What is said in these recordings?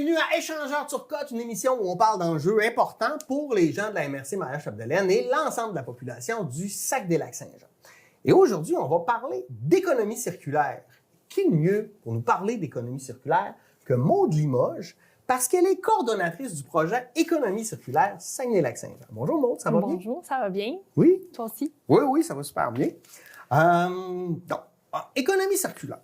bienvenue à Échangeurs Turcotte, une émission où on parle d'enjeux importants pour les gens de la MRC Maria-Chapdelaine et l'ensemble de la population du Saguenay-Lac-Saint-Jean. Et aujourd'hui, on va parler d'économie circulaire. Qui de mieux pour nous parler d'économie circulaire que Maude Limoges, parce qu'elle est coordonnatrice du projet Économie circulaire Saguenay-Lac-Saint-Jean. Bonjour Maude, ça va bien? Bonjour, ça va bien? Oui? Toi aussi? Oui, ça va super bien. Économie circulaire.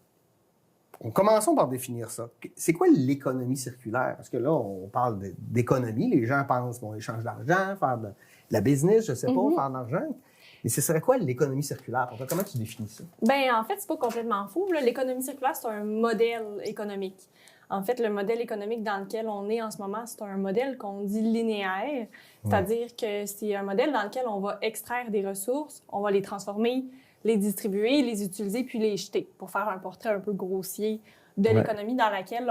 Commençons par définir ça. C'est quoi l'économie circulaire? Parce que là, on parle d'économie. Les gens pensent, bon, échange d'argent, faire de la business, je sais pas, faire de l'argent. Mais ce serait quoi l'économie circulaire? Comment tu définis ça? Ben en fait, c'est pas complètement fou. L'économie circulaire, c'est un modèle économique. En fait, le modèle économique dans lequel on est en ce moment, c'est un modèle qu'on dit linéaire. C'est-à-dire que c'est un modèle dans lequel on va extraire des ressources, on va les transformer, les distribuer, les utiliser, puis les jeter, pour faire un portrait un peu grossier de l'économie dans laquelle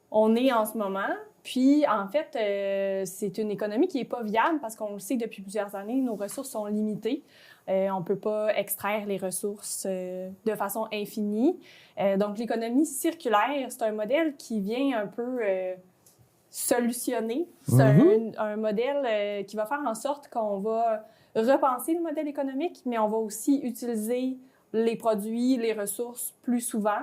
on est en ce moment. Puis, en fait, c'est une économie qui n'est pas viable parce qu'on le sait depuis plusieurs années, nos ressources sont limitées. On ne peut pas extraire les ressources de façon infinie. Donc, l'économie circulaire, c'est un modèle qui vient un peu solutionner. C'est un modèle qui va faire en sorte qu'on va repenser le modèle économique, mais on va aussi utiliser les produits, les ressources plus souvent.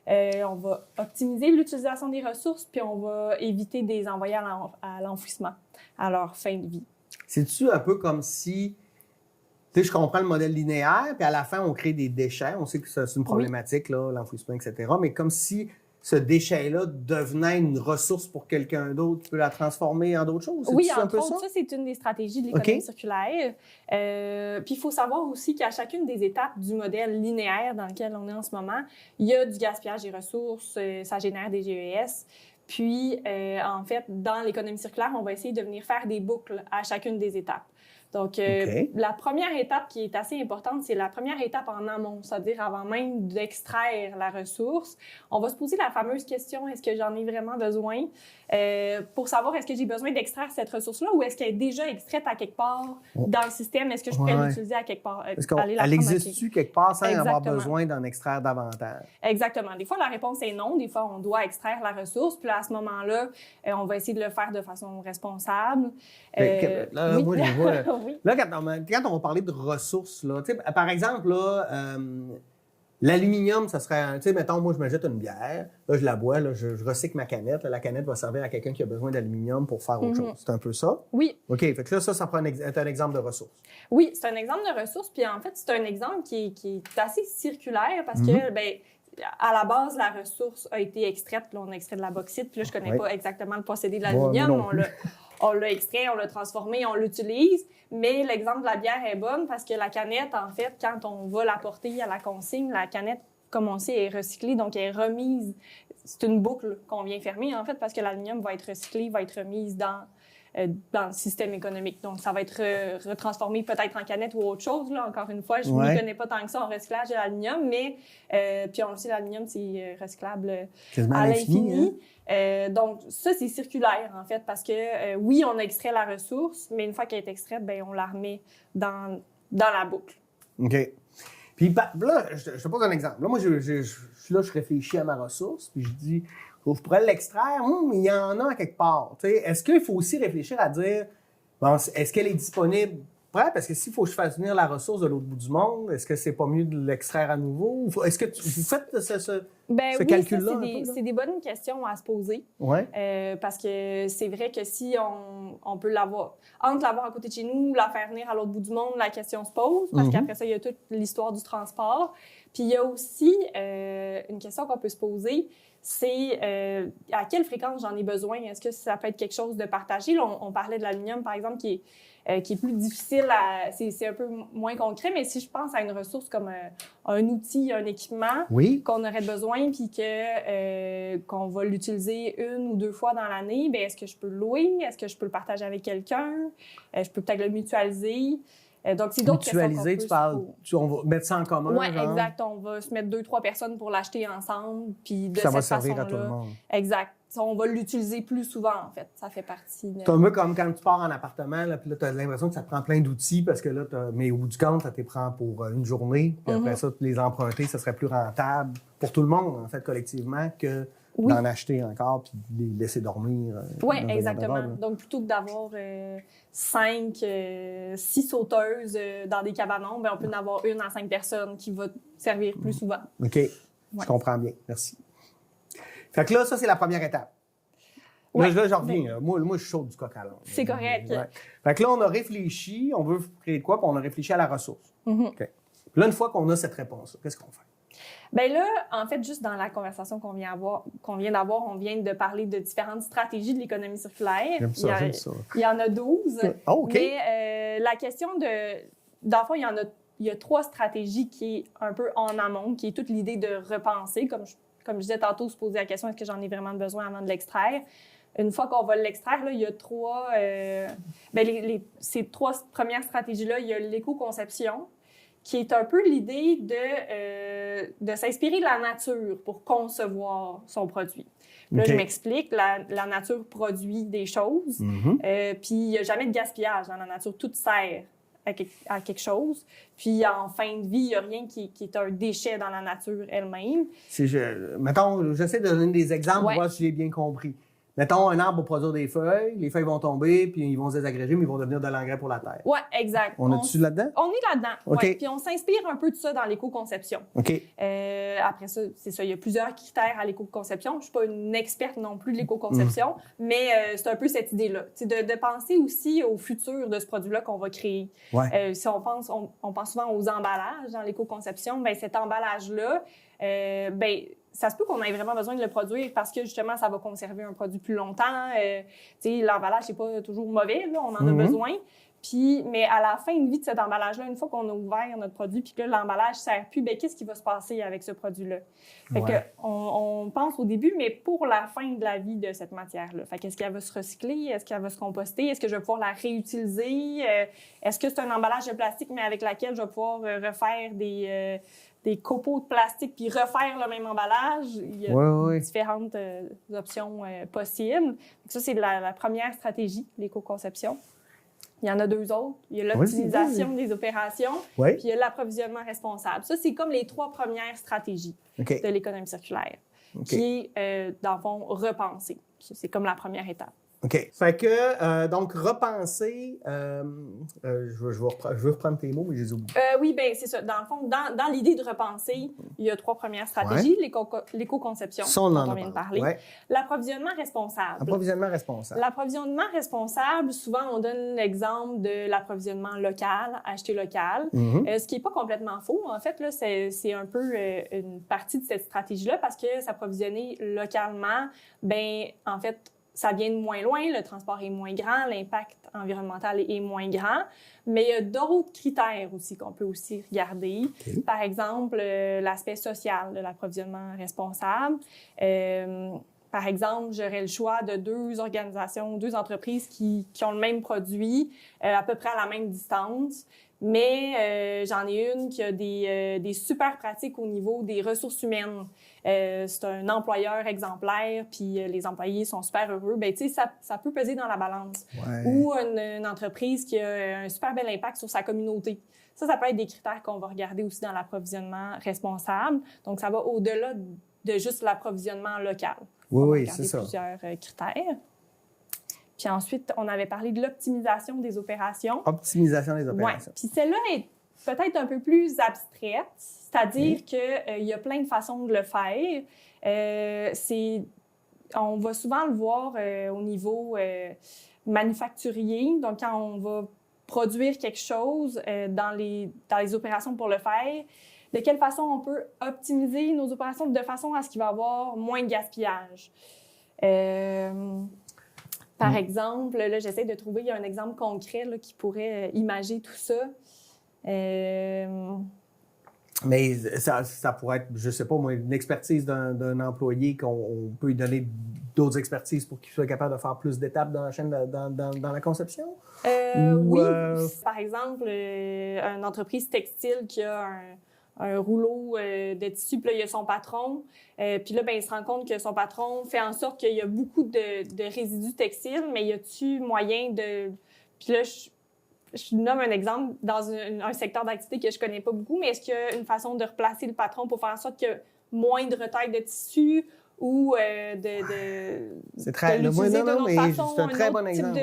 On va optimiser l'utilisation des ressources, puis on va éviter de les envoyer à l'enfouissement, à leur fin de vie. C'est-tu un peu comme si, tu sais, je comprends le modèle linéaire, puis à la fin, on crée des déchets. On sait que c'est une problématique, là, l'enfouissement, etc. Mais comme si ce déchet-là devenait une ressource pour quelqu'un d'autre qui peut la transformer en d'autres choses? Oui, entre autres, ça, c'est une des stratégies de l'économie circulaire. Puis, il faut savoir aussi qu'à chacune des étapes du modèle linéaire dans lequel on est en ce moment, il y a du gaspillage des ressources, ça génère des GES. Puis, en fait, dans l'économie circulaire, on va essayer de venir faire des boucles à chacune des étapes. Donc, la première étape qui est assez importante, c'est la première étape en amont, c'est-à-dire avant même d'extraire la ressource. On va se poser la fameuse question, est-ce que j'en ai vraiment besoin? Pour savoir, est-ce que j'ai besoin d'extraire cette ressource-là ou est-ce qu'elle est déjà extraite à quelque part dans le système? Est-ce que je pourrais l'utiliser à quelque part? Elle existe-tu quelque part sans avoir besoin d'en extraire davantage? Exactement. Des fois, la réponse est non. Des fois, on doit extraire la ressource. Puis là, à ce moment-là, on va essayer de le faire de façon responsable. Là, moi, je vois... Oui. Là, quand on va parler de ressources, là, par exemple, là, l'aluminium, ça serait, tu sais, mettons, moi, je me jette une bière, là, je la bois, là, je recycle ma canette, là, la canette va servir à quelqu'un qui a besoin d'aluminium pour faire autre chose. C'est un peu ça? Oui. OK, fait que là, ça prend un exemple de ressources. Oui, c'est un exemple de ressources, puis en fait, c'est un exemple qui est assez circulaire parce que, ben à la base, la ressource a été extraite, là, on a extrait de la bauxite, puis là, je connais pas exactement le procédé de l'aluminium, on l'a extrait, on l'a transformé, on l'utilise, mais l'exemple de la bière est bonne parce que la canette, en fait, quand on va la porter à la consigne, la canette, comme on sait, est recyclée, donc elle est remise. C'est une boucle qu'on vient fermer, en fait, parce que l'aluminium va être recyclé, va être remise dans le système économique. Donc, ça va être retransformé peut-être en canette ou autre chose. Là. Encore une fois, je ne m'y connais pas tant que ça en recyclage de l'aluminium, mais puis on le sait, l'aluminium, c'est recyclable à l'infini. Donc, ça, c'est circulaire, en fait, parce que oui, on extrait la ressource, mais une fois qu'elle est extraite, ben on la remet dans la boucle. OK. Puis là, je te pose un exemple. Là, moi, je suis là, je réfléchis à ma ressource, puis je dis, je pourrais l'extraire, mais il y en a quelque part. T'sais. Est-ce qu'il faut aussi réfléchir à dire, bon, est-ce qu'elle est disponible? Parce que s'il faut que je fasse venir la ressource de l'autre bout du monde, est-ce que c'est pas mieux de l'extraire à nouveau? Est-ce que vous faites ce calcul-là? C'est des bonnes questions à se poser. Ouais. Parce que c'est vrai que si on peut l'avoir, entre l'avoir à côté de chez nous ou la faire venir à l'autre bout du monde, la question se pose. Parce qu'après ça, il y a toute l'histoire du transport. Puis il y a aussi une question qu'on peut se poser, c'est à quelle fréquence j'en ai besoin? Est-ce que ça peut être quelque chose de partagé? Là, on parlait de l'aluminium, par exemple, qui est plus difficile c'est un peu moins concret, mais si je pense à une ressource comme un outil, un équipement qu'on aurait besoin puis qu'on va l'utiliser 1 ou 2 fois dans l'année, bien, est-ce que je peux le louer? Est-ce que je peux le partager avec quelqu'un? Je peux peut-être le mutualiser. Donc, c'est d'autres questions qu'on peut tu parles, on va mettre ça en commun? Oui, exact. On va se mettre 2-3 personnes pour l'acheter ensemble. Puis de ça cette va servir à façon-là, tout le monde. Exact. On va l'utiliser plus souvent, en fait. Ça fait partie de... C'est un peu comme quand tu pars en appartement, là, puis là, tu as l'impression que ça te prend plein d'outils parce que là, mais au bout du compte, ça te prend pour une journée. Puis après ça, les emprunter, ça serait plus rentable pour tout le monde, en fait, collectivement, que d'en acheter encore puis de les laisser dormir. Oui, exactement. Donc, plutôt que d'avoir 6 sauteuses dans des cabanons, on peut en avoir une à 5 personnes qui va servir plus souvent. OK. Je comprends bien. Merci. Fait que là, ça, c'est la première étape. Là, j'en reviens. Moi, je suis chaud du coq à l'âne. C'est correct. Ouais. Fait que là, on a réfléchi, on veut créer de quoi, puis on a réfléchi à la ressource. OK. Là, une fois qu'on a cette réponse, qu'est-ce qu'on fait? Bien là, en fait, juste dans la conversation qu'on vient d'avoir, on vient de parler de différentes stratégies de l'économie circulaire. J'aime ça. Il y en a 12. Oh, OK. Mais la question dans le fond, il y a 3 stratégies qui est un peu en amont, qui est toute l'idée de repenser, comme je disais tantôt, se poser la question, est-ce que j'en ai vraiment besoin avant de l'extraire? Une fois qu'on va l'extraire, là, il y a 3... ces 3 premières stratégies-là, il y a l'éco-conception, qui est un peu l'idée de s'inspirer de la nature pour concevoir son produit. Là, je m'explique, la nature produit des choses, puis il n'y a jamais de gaspillage dans la nature, tout sert à quelque chose. Puis en fin de vie, il n'y a rien qui est un déchet dans la nature elle-même. Mettons, j'essaie de donner des exemples pour voir si j'ai bien compris. Mettons, un arbre va produire des feuilles, les feuilles vont tomber, puis ils vont se désagréger, mais ils vont devenir de l'engrais pour la terre. Oui, exact. On est-tu là-dedans? On est là-dedans, okay. Oui. Puis on s'inspire un peu de ça dans l'éco-conception. OK. Après ça, c'est ça, il y a plusieurs critères à l'éco-conception. Je ne suis pas une experte non plus de l'éco-conception, mais c'est un peu cette idée-là. C'est de penser aussi au futur de ce produit-là qu'on va créer. Ouais. Si on pense souvent aux emballages dans l'éco-conception, bien cet emballage-là, ça se peut qu'on ait vraiment besoin de le produire parce que, justement, ça va conserver un produit plus longtemps. L'emballage, c'est pas toujours mauvais, là, on en a besoin. Mais à la fin de vie de cet emballage-là, une fois qu'on a ouvert notre produit puis que l'emballage ne sert plus, qu'est-ce qui va se passer avec ce produit-là? Fait que on pense au début, mais pour la fin de la vie de cette matière-là. Fait qu'est-ce qu'elle va se recycler? Est-ce qu'elle va se composter? Est-ce que je vais pouvoir la réutiliser? Est-ce que c'est un emballage de plastique, mais avec laquelle je vais pouvoir refaire des copeaux de plastique puis refaire le même emballage? Il y a différentes options possibles. Ça, c'est la première stratégie, l'éco-conception. Il y en a 2 autres. Il y a l'optimisation des opérations, puis il y a l'approvisionnement responsable. Ça, c'est comme les 3 premières stratégies de l'économie circulaire, qui est, dans le fond, repenser. Ça, c'est comme la première étape. OK. Fait que, donc, repenser, je veux reprendre tes mots, mais je les oublie. Oui, bien, c'est ça. Dans le fond, dans l'idée de repenser, il y a 3 premières stratégies. L'éco-conception, dont on vient de parler. L'approvisionnement responsable. L'approvisionnement responsable, souvent, on donne l'exemple de l'approvisionnement local, acheter local. Ce qui n'est pas complètement faux. En fait, là, c'est un peu une partie de cette stratégie-là parce que s'approvisionner localement, en fait, ça vient de moins loin, le transport est moins grand, l'impact environnemental est moins grand, mais il y a d'autres critères aussi qu'on peut aussi regarder. Par exemple, l'aspect social de l'approvisionnement responsable. Par exemple, j'aurais le choix de 2 organisations, 2 entreprises qui ont le même produit, à peu près à la même distance. Mais j'en ai une qui a des super pratiques au niveau des ressources humaines. C'est un employeur exemplaire, puis les employés sont super heureux. Tu sais, ça peut peser dans la balance. Ou une entreprise qui a un super bel impact sur sa communauté. Ça peut être des critères qu'on va regarder aussi dans l'approvisionnement responsable. Donc, ça va au-delà de juste l'approvisionnement local. Oui, c'est ça. Plusieurs critères. Puis ensuite, on avait parlé de l'optimisation des opérations. Optimisation des opérations. Puis celle-là est peut-être un peu plus abstraite, c'est-à-dire qu'il y a plein de façons de le faire. On va souvent le voir au niveau manufacturier. Donc, quand on va produire quelque chose dans les opérations pour le faire, de quelle façon on peut optimiser nos opérations de façon à ce qu'il va y avoir moins de gaspillage. Par exemple, là, j'essaie de trouver un exemple concret là, qui pourrait imager tout ça. Mais ça pourrait être, je sais pas moi, une expertise d'un employé qu'on peut lui donner d'autres expertises pour qu'il soit capable de faire plus d'étapes dans la chaîne, dans la conception? Oui. Par exemple, une entreprise textile qui a un rouleau de tissu, puis là, il y a son patron. Puis là, il se rend compte que son patron fait en sorte qu'il y a beaucoup de résidus textiles, mais y a-tu moyen de... Puis là, je nomme un exemple dans un secteur d'activité que je connais pas beaucoup, mais est-ce qu'il y a une façon de replacer le patron pour faire en sorte qu'il y a moins de retailles de tissu ou c'est très, de l'utiliser d'une autre façon, c'est un très bon exemple.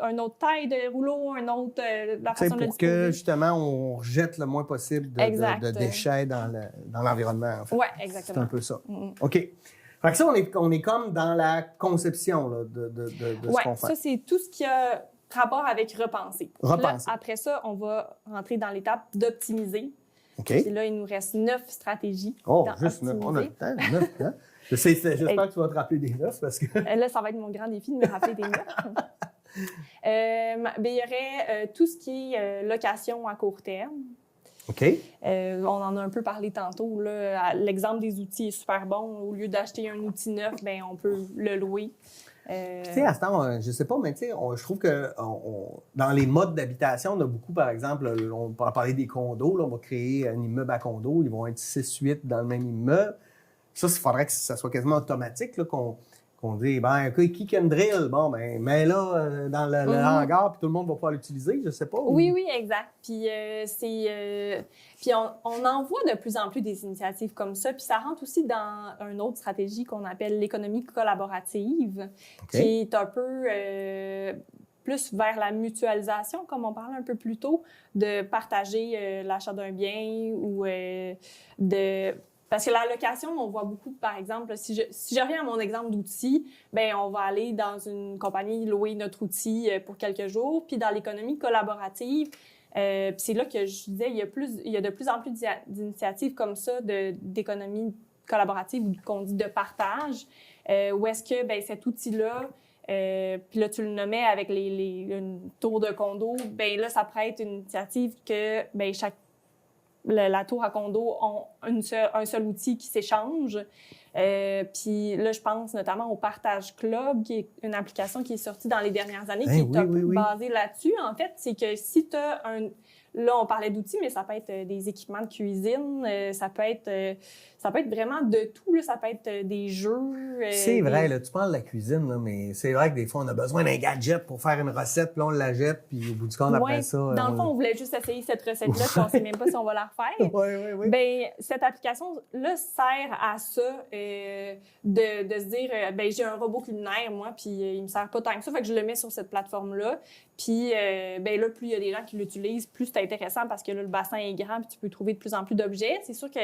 Un autre taille de rouleau, un autre la façon de le pour que, justement, on rejette le moins possible de déchets dans l'environnement, en fait. Oui, exactement. C'est un peu ça. OK. Fait que ça, on est comme dans la conception là, de ce qu'on fait. Ça, c'est tout ce qui a rapport avec repenser. Là, après ça, on va rentrer dans l'étape d'optimiser. OK. Puis là, il nous reste 9 stratégies. Oh, juste 9. On a le temps, 9. Hein? J'espère que tu vas te rappeler des 9 parce que... Là, ça va être mon grand défi de me rappeler des 9. Il y aurait tout ce qui est location à court terme. OK. On en a un peu parlé tantôt. L'exemple des outils est super bon. Au lieu d'acheter un outil neuf, on peut le louer. Tu sais, à ce temps, je sais pas, mais tu sais, je trouve que dans les modes d'habitation, on a beaucoup, par exemple, on va parler des condos, là, on va créer un immeuble à condo, ils vont être 6-8 dans le même immeuble. Ça, il faudrait que ça soit quasiment automatique, là, qu'on dit, qui a une drill? Bon, mais là, dans le hangar, puis tout le monde va pouvoir l'utiliser, je sais pas. Oui, exact. Puis puis on en voit de plus en plus des initiatives comme ça. Puis ça rentre aussi dans une autre stratégie qu'on appelle l'économie collaborative, qui est un peu plus vers la mutualisation, comme on parlait un peu plus tôt, de partager l'achat d'un bien ou Parce que la location, on voit beaucoup, par exemple, si je reviens à mon exemple d'outil, on va aller dans une compagnie louer notre outil pour quelques jours. Puis dans l'économie collaborative, puis c'est là que je disais, il y a de plus en plus d'initiatives comme ça d'économie collaborative ou qu'on dit de partage, où est-ce que cet outil-là, puis là, tu le nommais avec une tour de condo, là, ça pourrait être une initiative que la tour à condo ont un seul outil qui s'échange. Puis là, je pense notamment au Partage Club, qui est une application qui est sortie dans les dernières années, qui est un peu basée là-dessus. En fait, c'est que si tu as Là, on parlait d'outils, mais ça peut être des équipements de cuisine, ça peut être vraiment de tout, là. Ça peut être des jeux. C'est vrai, là, tu parles de la cuisine, là, mais c'est vrai que des fois, on a besoin d'un gadget pour faire une recette, puis là, on la jette, puis au bout du compte, après ça... Dans le fond, on voulait juste essayer cette recette-là, puis on ne sait même pas si on va la refaire. Oui. Cette application-là sert à ça, de se dire, j'ai un robot culinaire, moi, puis il me sert pas tant que ça, fait que je le mets sur cette plateforme-là. Puis là, plus il y a des gens qui l'utilisent, plus c'est intéressant parce que là, le bassin est grand puis tu peux trouver de plus en plus d'objets. C'est sûr que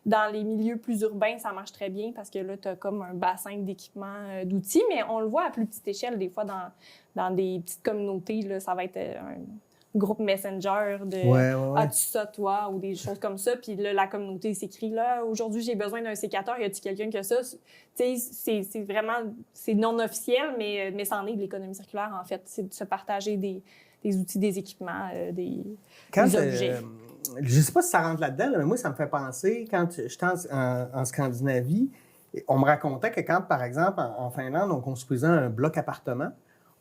dans les milieux plus urbains, ça marche très bien parce que là, tu as comme un bassin d'équipements, d'outils, mais on le voit à plus petite échelle, des fois, dans des petites communautés, là, ça va être un groupe Messenger de « As-tu ça, toi? » ou des choses comme ça. Puis là, la communauté s'écrit « Là, aujourd'hui, j'ai besoin d'un sécateur. Y a-t-il quelqu'un qui a ça? » Tu sais, c'est vraiment... C'est non officiel, mais c'en est de l'économie circulaire, en fait. C'est de se partager des outils, des équipements, des objets. Je sais pas si ça rentre là-dedans, mais moi, ça me fait penser, quand j'étais en Scandinavie, on me racontait que quand, par exemple, en Finlande, on construisait un bloc appartement,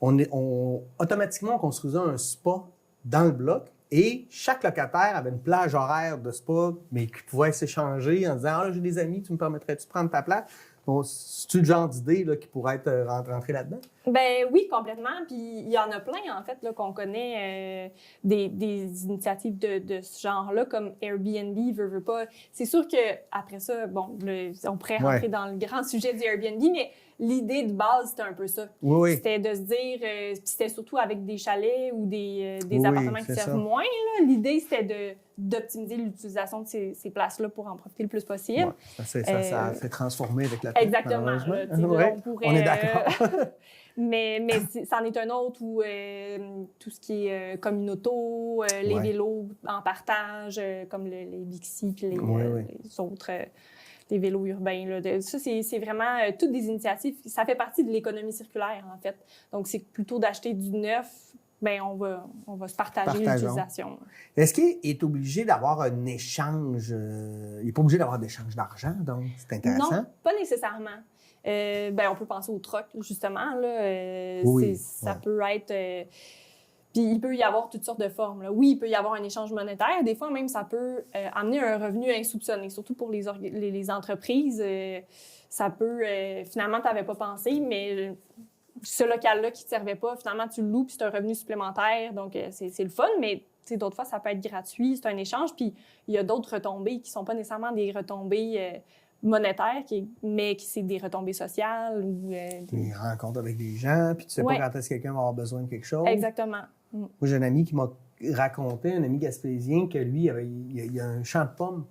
automatiquement, on construisait un spa dans le bloc et chaque locataire avait une plage horaire de spa, mais qui pouvait s'échanger en disant « Ah, là, j'ai des amis, tu me permettrais-tu de prendre ta place? » Bon, c'est-tu le genre d'idée là, qui pourrait être rentrée là-dedans? Oui, complètement. Puis il y en a plein, en fait, là, qu'on connaît des initiatives de ce genre-là, comme Airbnb, veut pas. C'est sûr qu'après ça, on pourrait rentrer dans le grand sujet du Airbnb, mais l'idée de base, c'était un peu ça. Oui. C'était de se dire, puis c'était surtout avec des chalets ou des appartements qui servent moins. Là. L'idée, c'était d'optimiser l'utilisation de ces places-là pour en profiter le plus possible. Ouais, ça s'est transformé avec la exactement. Là, on est d'accord. Mais c'en est un autre où tout ce qui est communauto, les vélos en partage, comme les Bixi puis les autres... les vélos urbains. Là. Ça, c'est vraiment toutes des initiatives. Ça fait partie de l'économie circulaire, en fait. Donc, c'est plutôt d'acheter du neuf, on va se partager l'utilisation. Est-ce qu'il est obligé d'avoir un échange? Il n'est pas obligé d'avoir d'échange d'argent, donc c'est intéressant? Non, pas nécessairement. On peut penser au troc, justement. Là. Ça peut être... Puis il peut y avoir toutes sortes de formes. Là. Oui, il peut y avoir un échange monétaire. Des fois, même, ça peut amener un revenu insoupçonné, surtout pour les entreprises. Ça peut... finalement, tu n'avais pas pensé, mais ce local-là qui ne te servait pas, finalement, tu le loues, puis c'est un revenu supplémentaire. Donc, c'est le fun, mais d'autres fois, ça peut être gratuit. C'est un échange. Puis il y a d'autres retombées qui ne sont pas nécessairement des retombées monétaire, mais qui c'est des retombées sociales ou des rencontres avec des gens, puis tu sais pas quand est-ce que quelqu'un va avoir besoin de quelque chose. Exactement. Moi, j'ai un ami qui m'a raconté, un ami gaspésien, que lui, il a un champ de pommes,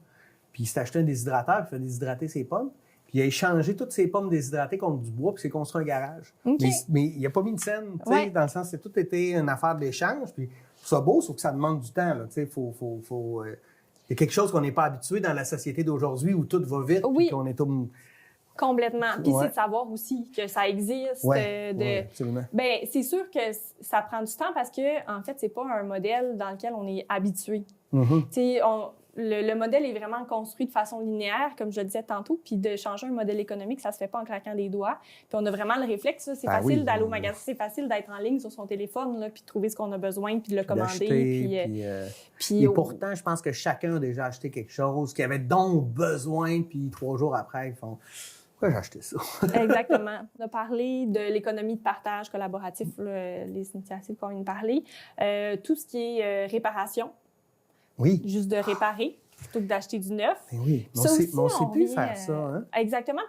puis il s'est acheté un déshydrateur, puis il fait déshydrater ses pommes, puis il a échangé toutes ses pommes déshydratées contre du bois, puis il s'est construit un garage. Okay. Mais il n'a pas mis une scène, tu sais, dans le sens que tout était une affaire d'échange, puis c'est beau, sauf que ça demande du temps, tu sais, il y a quelque chose qu'on n'est pas habitué dans la société d'aujourd'hui où tout va vite, puis qu'on est tout... Complètement. Puis c'est de savoir aussi que ça existe. Absolument. Ben, c'est sûr que ça prend du temps parce que, en fait, c'est pas un modèle dans lequel on est habitué. Mm-hmm. Tu sais, le modèle est vraiment construit de façon linéaire, comme je le disais tantôt, puis de changer un modèle économique, ça se fait pas en claquant des doigts. Puis on a vraiment le réflexe, là. C'est facile d'aller au magasin, c'est facile d'être en ligne sur son téléphone, là, puis de trouver ce qu'on a besoin, puis de le commander. Et pourtant, je pense que chacun a déjà acheté quelque chose qui avait donc besoin, puis 3 jours après, ils font... Pourquoi j'ai acheté ça? Exactement. On a parlé de l'économie de partage collaboratif, les initiatives qu'on vient de parler. Tout ce qui est réparation. Oui. Juste de réparer plutôt que d'acheter du neuf. Mais oui, mais on sait plus faire ça. Hein? Exactement.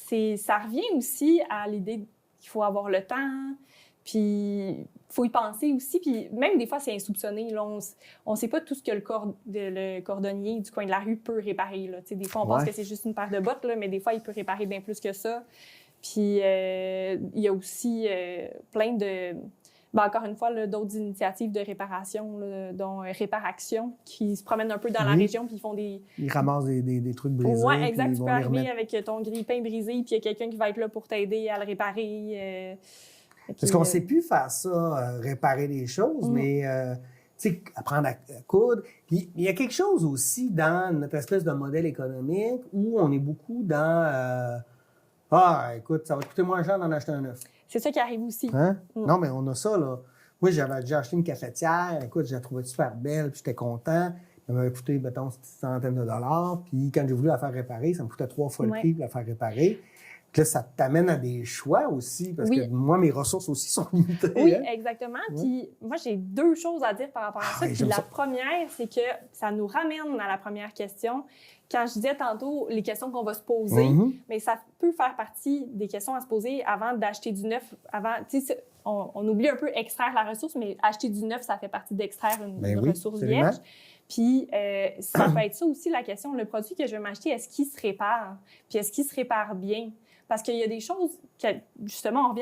Puis ça revient aussi à l'idée qu'il faut avoir le temps, puis il faut y penser aussi. Puis même des fois, c'est insoupçonné. Là, on ne sait pas tout ce que le cordonnier du coin de la rue peut réparer. Là. Des fois, on pense que c'est juste une paire de bottes, là, mais des fois, il peut réparer bien plus que ça. Puis il y a aussi plein de... encore une fois, là, d'autres initiatives de réparation, là, dont Réparaction, qui se promènent un peu dans la région, puis ils font des... Ils ramassent des trucs brisés. Oui, exact. Tu peux arriver avec ton grille-pain brisé, puis il y a quelqu'un qui va être là pour t'aider à le réparer. Parce qu'on ne sait plus faire ça, réparer des choses, mais tu sais, apprendre à coudre. Puis il y a quelque chose aussi dans notre espèce de modèle économique où on est beaucoup dans écoute, ça va te coûter moins cher d'en acheter un neuf. C'est ça qui arrive aussi. Hein? Non, mais on a ça, là. Moi, j'avais déjà acheté une cafetière. Écoute, je la trouvais super belle, puis j'étais content. Ça m'avait coûté, mettons, une centaine de dollars. Puis quand j'ai voulu la faire réparer, ça me coûtait 3 fois le prix pour la faire réparer. Puis là, ça t'amène à des choix aussi, parce que moi, mes ressources aussi sont limitées. Oui, exactement. Puis moi, j'ai 2 choses à dire par rapport à ça. Puis la première, c'est que ça nous ramène à la première question. Quand je disais tantôt les questions qu'on va se poser, mais ça peut faire partie des questions à se poser avant d'acheter du neuf. On oublie un peu extraire la ressource, mais acheter du neuf, ça fait partie d'extraire une ressource vierge. Puis ça peut être ça aussi la question. Le produit que je vais m'acheter, est-ce qu'il se répare? Puis est-ce qu'il se répare bien? Parce qu'il y a des choses que, justement,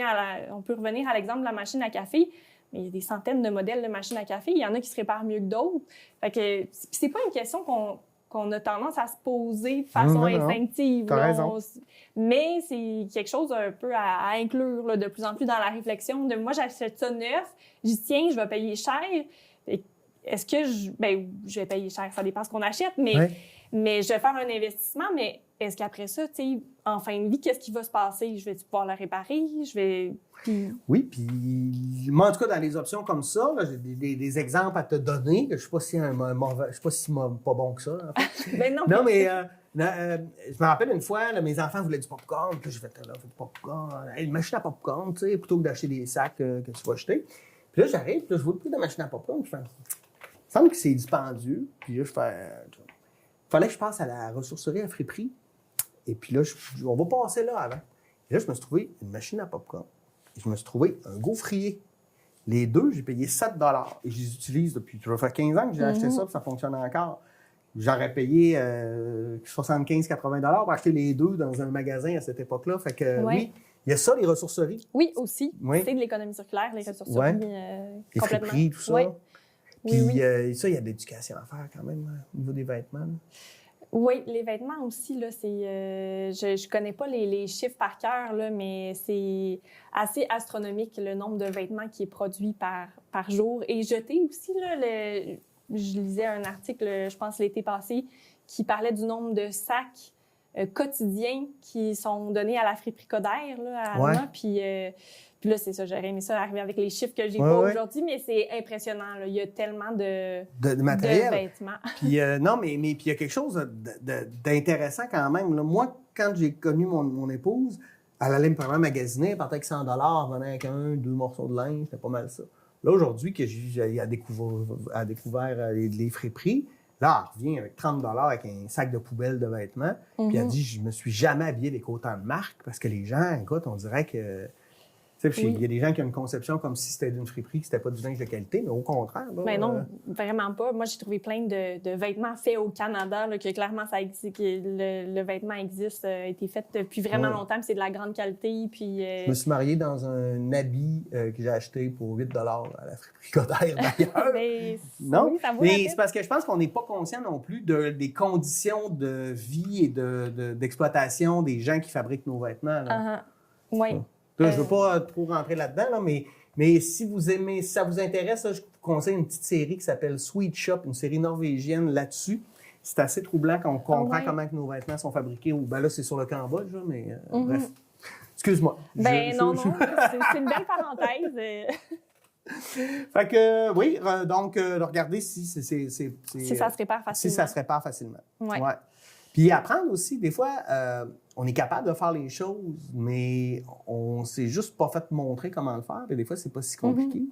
on peut revenir à l'exemple de la machine à café, mais il y a des centaines de modèles de machines à café. Il y en a qui se réparent mieux que d'autres. Fait que c'est pas une question qu'on a tendance à se poser de façon instinctive. T'as raison. Mais c'est quelque chose un peu à inclure là, de plus en plus dans la réflexion. Moi, j'achète ça neuf, j'y tiens, je vais payer cher. Est-ce que je vais payer cher, ça dépend ce qu'on achète, mais je vais faire un investissement, mais est-ce qu'après ça, tu sais, en fin de vie, qu'est-ce qui va se passer? Je vais-tu pouvoir le réparer? Oui, puis moi, en tout cas, dans les options comme ça, là, j'ai des exemples à te donner, que je ne sais pas si je sais pas si pas bon que ça. En fait. Ben non. Non, mais je me rappelle une fois, là, mes enfants voulaient du popcorn, puis là, j'ai fait du popcorn, une machine à popcorn, tu sais, plutôt que d'acheter des sacs que tu vas acheter. Puis là, j'arrive, puis là, je vois le prix de la machine à popcorn, je fais, il me semble que c'est dispendieux, puis là, je fais, fallait que je passe à la ressourcerie à friperie. Et puis là, on va passer là avant. Et là, je me suis trouvé une machine à popcorn. Et je me suis trouvé un gaufrier. Les deux, j'ai payé 7 $. Et je les utilise depuis. Ça va faire 15 ans que j'ai acheté ça, puis ça fonctionne encore. J'aurais payé 75-80 $ pour acheter les deux dans un magasin à cette époque-là. Fait que oui, il y a ça, les ressourceries. Oui, aussi. Oui. C'est de l'économie circulaire, les ressourceries. Les friperies, tout ça. Oui. Puis ça, il y a de l'éducation à faire quand même au niveau des vêtements. Là. Oui, les vêtements aussi, là, c'est... je connais pas les chiffres par cœur, là, mais c'est assez astronomique le nombre de vêtements qui est produit par jour. Et jeté aussi, là, je lisais un article, je pense l'été passé, qui parlait du nombre de sacs quotidiens qui sont donnés à la friperie Coderre, là, à Alma. Puis là, c'est ça, j'aurais aimé ça arriver avec les chiffres que j'ai pas aujourd'hui, mais c'est impressionnant. Là. Il y a tellement de matériel. De vêtements. Puis non, mais puis il y a quelque chose d'intéressant quand même. Là. Moi, quand j'ai connu mon épouse, elle allait me faire magasiner, elle partait avec 100 $, elle venait avec 1-2 morceaux de linge, c'était pas mal ça. Là, aujourd'hui, que j'ai découvert les friperies, Là, elle revient avec 30 $ avec un sac de poubelle de vêtements. Puis elle dit, je me suis jamais habillée avec autant de marques parce que les gens, écoute, on dirait que... Il y a des gens qui ont une conception comme si c'était d'une friperie, que c'était pas du linge de qualité, mais au contraire. Là, mais non, vraiment pas. Moi, j'ai trouvé plein de vêtements faits au Canada, là, que clairement, ça existe, que le vêtement existe, a été fait depuis vraiment longtemps, puis c'est de la grande qualité. Puis, Je me suis marié dans un habit que j'ai acheté pour 8 $ à la friperie Coderre, d'ailleurs. Non, oui, ça vaut mais c'est parce que je pense qu'on n'est pas conscient non plus des conditions de vie et d'exploitation des gens qui fabriquent nos vêtements. Oui. Je ne veux pas trop rentrer là-dedans, là, mais si vous aimez, si ça vous intéresse, là, je vous conseille une petite série qui s'appelle Sweet Shop, une série norvégienne là-dessus. C'est assez troublant quand on comprend comment que nos vêtements sont fabriqués. Ben là, c'est sur le Cambodge, mais bref. Excuse-moi. Non, c'est une belle parenthèse. Fait que, oui, donc, regardez si ça se répare facilement. Si ça se répare facilement. Ouais. Puis apprendre aussi, des fois, on est capable de faire les choses, mais on s'est juste pas fait montrer comment le faire. Puis des fois, c'est pas si compliqué.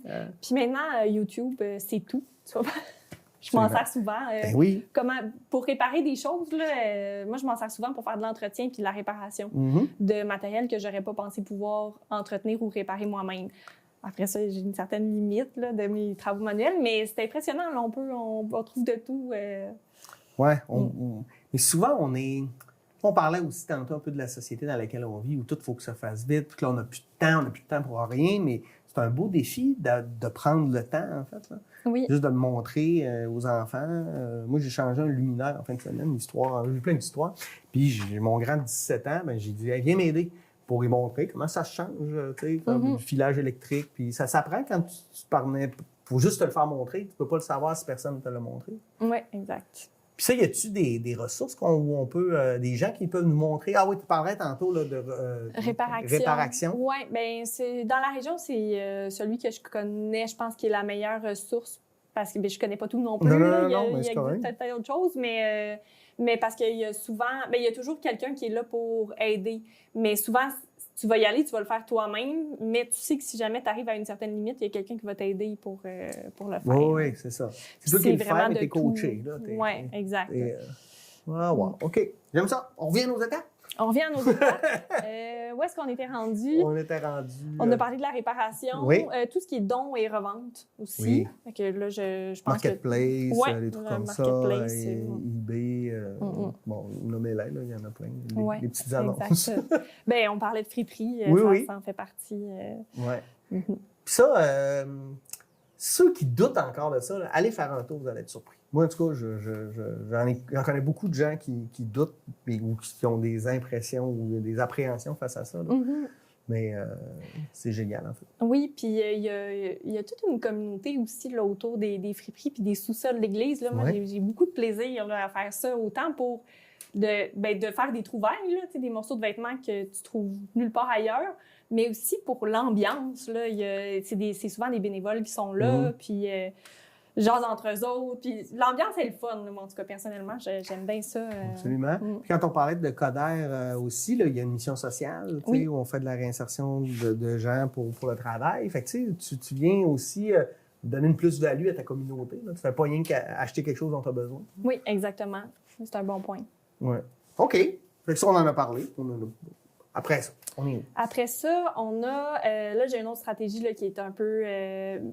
Puis maintenant, YouTube, c'est tout. Je m'en sers souvent. Oui. Pour réparer des choses, là, moi, je m'en sers souvent pour faire de l'entretien puis de la réparation de matériel que j'aurais pas pensé pouvoir entretenir ou réparer moi-même. Après ça, j'ai une certaine limite là, de mes travaux manuels, mais c'est impressionnant. Là, on trouve de tout. Oui, mais souvent, on parlait aussi tantôt un peu de la société dans laquelle on vit, où tout, il faut que ça fasse vite, puis que là, on n'a plus de temps pour rien, mais c'est un beau défi de prendre le temps, en fait. Là. Oui. Juste de le montrer aux enfants. Moi, j'ai changé un luminaire en fin de semaine, j'ai plein d'histoires. Puis, j'ai mon grand de 17 ans, j'ai dit, hey, viens m'aider pour lui montrer comment ça se change, tu sais, comme du filage électrique. Puis, ça s'apprend quand tu parlais. Il faut juste te le faire montrer. Tu peux pas le savoir si personne ne te l'a montré. Oui, exact. Puis ça, y a-tu des ressources où on peut, des gens qui peuvent nous montrer? Ah oui, tu parlais tantôt là, de réparation. Oui, bien, dans la région, c'est celui que je connais, je pense, qui est la meilleure ressource, parce que je connais pas tout non plus. Il existe peut-être autre chose, mais parce qu'il y a souvent, il y a toujours quelqu'un qui est là pour aider. Mais souvent, tu vas y aller, tu vas le faire toi-même, mais tu sais que si jamais tu arrives à une certaine limite, il y a quelqu'un qui va t'aider pour le faire. Oui, c'est ça. C'est toi qui le fais, mais t'es coaché. Oui, exact. OK. J'aime ça. On revient à nos étapes? On revient à nos étapes. Où est-ce qu'on était rendu? On a parlé de la réparation. Oui. Tout ce qui est dons et revente aussi. Oui. Fait que là, je pense Marketplace, des trucs comme ça. eBay. Bon, nommez-les, là, il y en a plein. Les petites annonces. Exact. On parlait de friperie. Ça en fait partie. Oui. Puis ça, ceux qui doutent encore de ça, là, allez faire un tour, vous allez être surpris. Moi, en tout cas, j'en connais beaucoup de gens qui doutent ou qui ont des impressions ou des appréhensions face à ça. Là. Mais c'est génial, en fait. Oui, puis il y a toute une communauté aussi là, autour des friperies puis des sous-sols de l'église. Là. Moi, j'ai beaucoup de plaisir là, à faire ça, autant pour de faire des trouvailles, là, des morceaux de vêtements que tu trouves nulle part ailleurs, mais aussi pour l'ambiance. Là, c'est souvent des bénévoles qui sont là, puis jasent entre eux autres. Puis l'ambiance est le fun, là, moi, en tout cas, personnellement, j'aime bien ça. Absolument. Puis quand on parlait de Coderre aussi, là, il y a une mission sociale, où on fait de la réinsertion de gens pour le travail. Fait que tu viens aussi donner une plus-value à ta communauté. Là. Tu fais pas rien qu'acheter quelque chose dont tu as besoin. Oui, exactement. C'est un bon point. Oui. OK. Fait que ça, on en a parlé. Après ça, on est où? Après ça, on a... là, j'ai une autre stratégie là, qui est un peu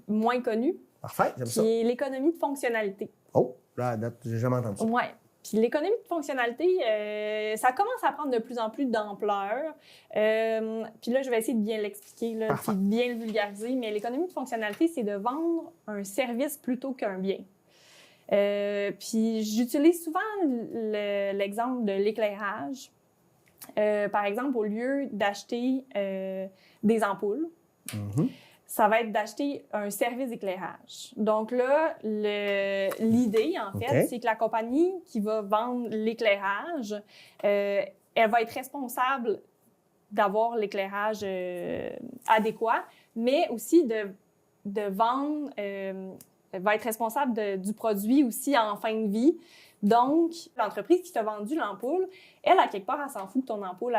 moins connue. Parfait, j'aime ça. Qui est l'économie de fonctionnalité. Oh, là, à date, j'ai jamais entendu ça. Oui. Puis l'économie de fonctionnalité, ça commence à prendre de plus en plus d'ampleur. Puis là, je vais essayer de bien l'expliquer, puis de bien le vulgariser. Mais l'économie de fonctionnalité, c'est de vendre un service plutôt qu'un bien. Puis j'utilise souvent l'exemple de l'éclairage. Par exemple, au lieu d'acheter des ampoules, ça va être d'acheter un service d'éclairage. Donc là, l'idée, en fait, c'est que la compagnie qui va vendre l'éclairage, elle va être responsable d'avoir l'éclairage adéquat, mais aussi de vendre, elle va être responsable du produit aussi en fin de vie. Donc, l'entreprise qui t'a vendu l'ampoule, elle, à quelque part, elle s'en fout que ton ampoule,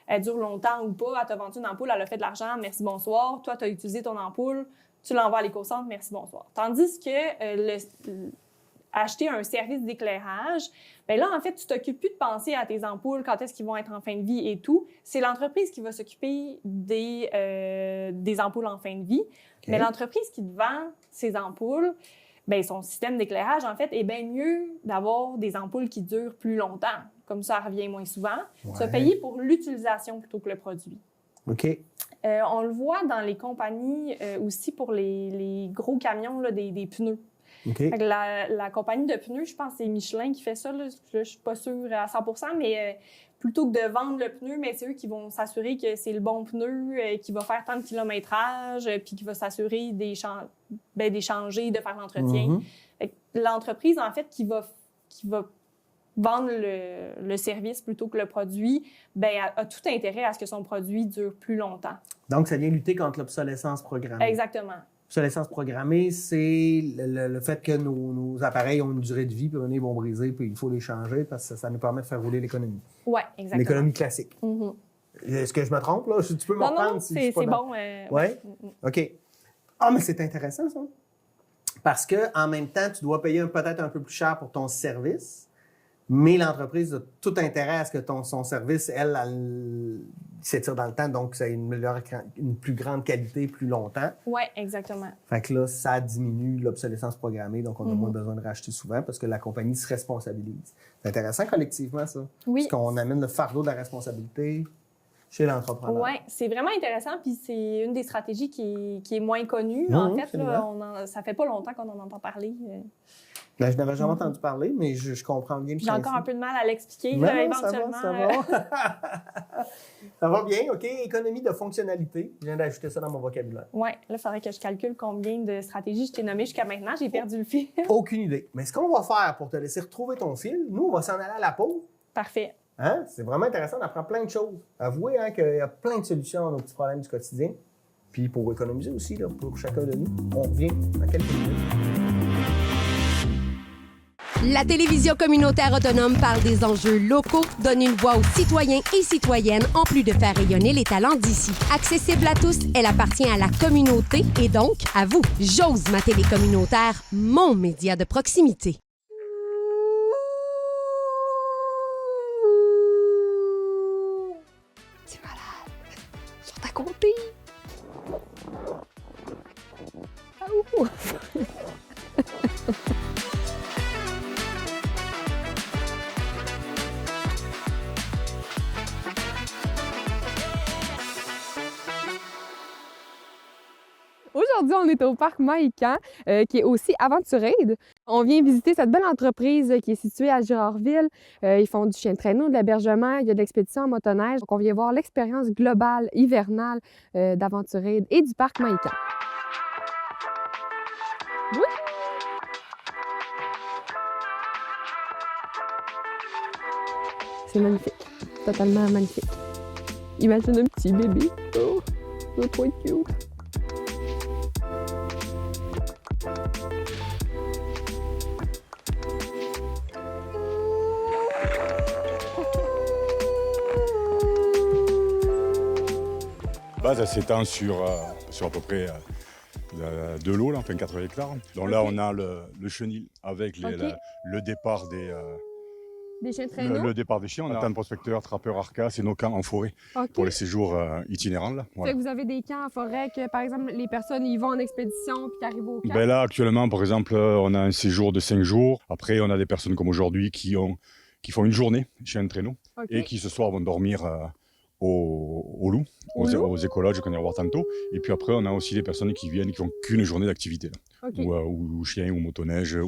elle dure longtemps ou pas. Elle t'a vendu une ampoule, elle a fait de l'argent, merci, bonsoir. Toi, tu as utilisé ton ampoule, tu l'envoies à l'éco-centre, merci, bonsoir. Tandis que acheter un service d'éclairage, bien là, en fait, tu t'occupes plus de penser à tes ampoules, quand est-ce qu'ils vont être en fin de vie et tout. C'est l'entreprise qui va s'occuper des ampoules en fin de vie. Okay. Mais l'entreprise qui te vend ces ampoules, bien, son système d'éclairage, en fait, est bien mieux d'avoir des ampoules qui durent plus longtemps. Comme ça revient moins souvent. Ouais. Tu vas payer pour l'utilisation plutôt que le produit. OK. On le voit dans les compagnies aussi pour les gros camions là, des pneus. Okay. La compagnie de pneus, je pense que c'est Michelin qui fait ça. Là. Je ne suis pas sûre à 100%, mais plutôt que de vendre le pneu, mais c'est eux qui vont s'assurer que c'est le bon pneu, qui va faire tant de kilométrage, puis qui va s'assurer d'échanger, de faire l'entretien. Mm-hmm. L'entreprise, en fait, qui va vendre le service plutôt que le produit, bien, a tout intérêt à ce que son produit dure plus longtemps. Donc, ça vient lutter contre l'obsolescence programmée. Exactement. L'obsolescence programmée, c'est le fait que nos appareils ont une durée de vie, puis ils vont briser, puis il faut les changer parce que ça nous permet de faire rouler l'économie. Oui, exactement. L'économie classique. Mm-hmm. Est-ce que je me trompe, là? Tu peux me reprendre si je suis pas c'est bon. Oui? OK. Ah, mais c'est intéressant, ça. Parce qu'en même temps, tu dois payer peut-être un peu plus cher pour ton service, mais l'entreprise a tout intérêt à ce que son service, elle s'étire dans le temps, donc ça a une plus grande qualité plus longtemps. Oui, exactement. Fait que là, ça diminue l'obsolescence programmée, donc on a moins besoin de racheter souvent parce que la compagnie se responsabilise. C'est intéressant collectivement, ça. Oui. Parce qu'on amène le fardeau de la responsabilité chez l'entrepreneur. Oui, c'est vraiment intéressant, puis c'est une des stratégies qui est moins connue. En fait, là, ça fait pas longtemps qu'on en entend parler. Là, je n'avais jamais entendu parler, mais je comprends bien le principe. J'ai encore un peu de mal à l'expliquer, éventuellement. Ça va. Ça va bien, OK. Économie de fonctionnalité. Je viens d'ajouter ça dans mon vocabulaire. Oui, là, il faudrait que je calcule combien de stratégies je t'ai nommées jusqu'à maintenant. J'ai perdu le fil. Aucune idée. Mais ce qu'on va faire pour te laisser retrouver ton fil, nous, on va s'en aller à la pause. Parfait. Hein? C'est vraiment intéressant, on apprend plein de choses. Avouez qu'il y a plein de solutions à nos petits problèmes du quotidien. Puis pour économiser aussi, là, pour chacun de nous. On revient dans quelques minutes. La télévision communautaire autonome parle des enjeux locaux, donne une voix aux citoyens et citoyennes, en plus de faire rayonner les talents d'ici. Accessible à tous, elle appartient à la communauté et donc à vous. J'ose ma télé communautaire, mon média de proximité. C'est malade. Ils sont à côté. Ah, Aujourd'hui, on est au parc Mahican, qui est aussi Aventurade. On vient visiter cette belle entreprise qui est située à Girardville. Ils font du chien de traîneau, de l'hébergement, il y a de l'expédition en motoneige. Donc, on vient voir l'expérience globale hivernale d'Aventurade et du parc Mahican. Oui. C'est magnifique, totalement magnifique. Imagine un petit bébé. Oh, ça va trop être cute. Ça s'étend sur à peu près de l'eau, enfin 4 hectares. Donc là, on a le chenil avec le départ des chiens de traîneau. Le départ des chiens. On a un prospecteur, trappeur, arca, c'est nos camps en forêt pour les séjours itinérants. Là. Voilà. Vous avez des camps en forêt que, par exemple, les personnes y vont en expédition puis arrivent au camp? Là, actuellement, par exemple, on a un séjour de 5 jours. Après, on a des personnes comme aujourd'hui qui font une journée chez un traîneau et qui ce soir vont dormir aux loups, aux écologes qu'on ira voir tantôt. Et puis après, on a aussi des personnes qui viennent qui n'ont qu'une journée d'activité. Ou chien, ou motoneige.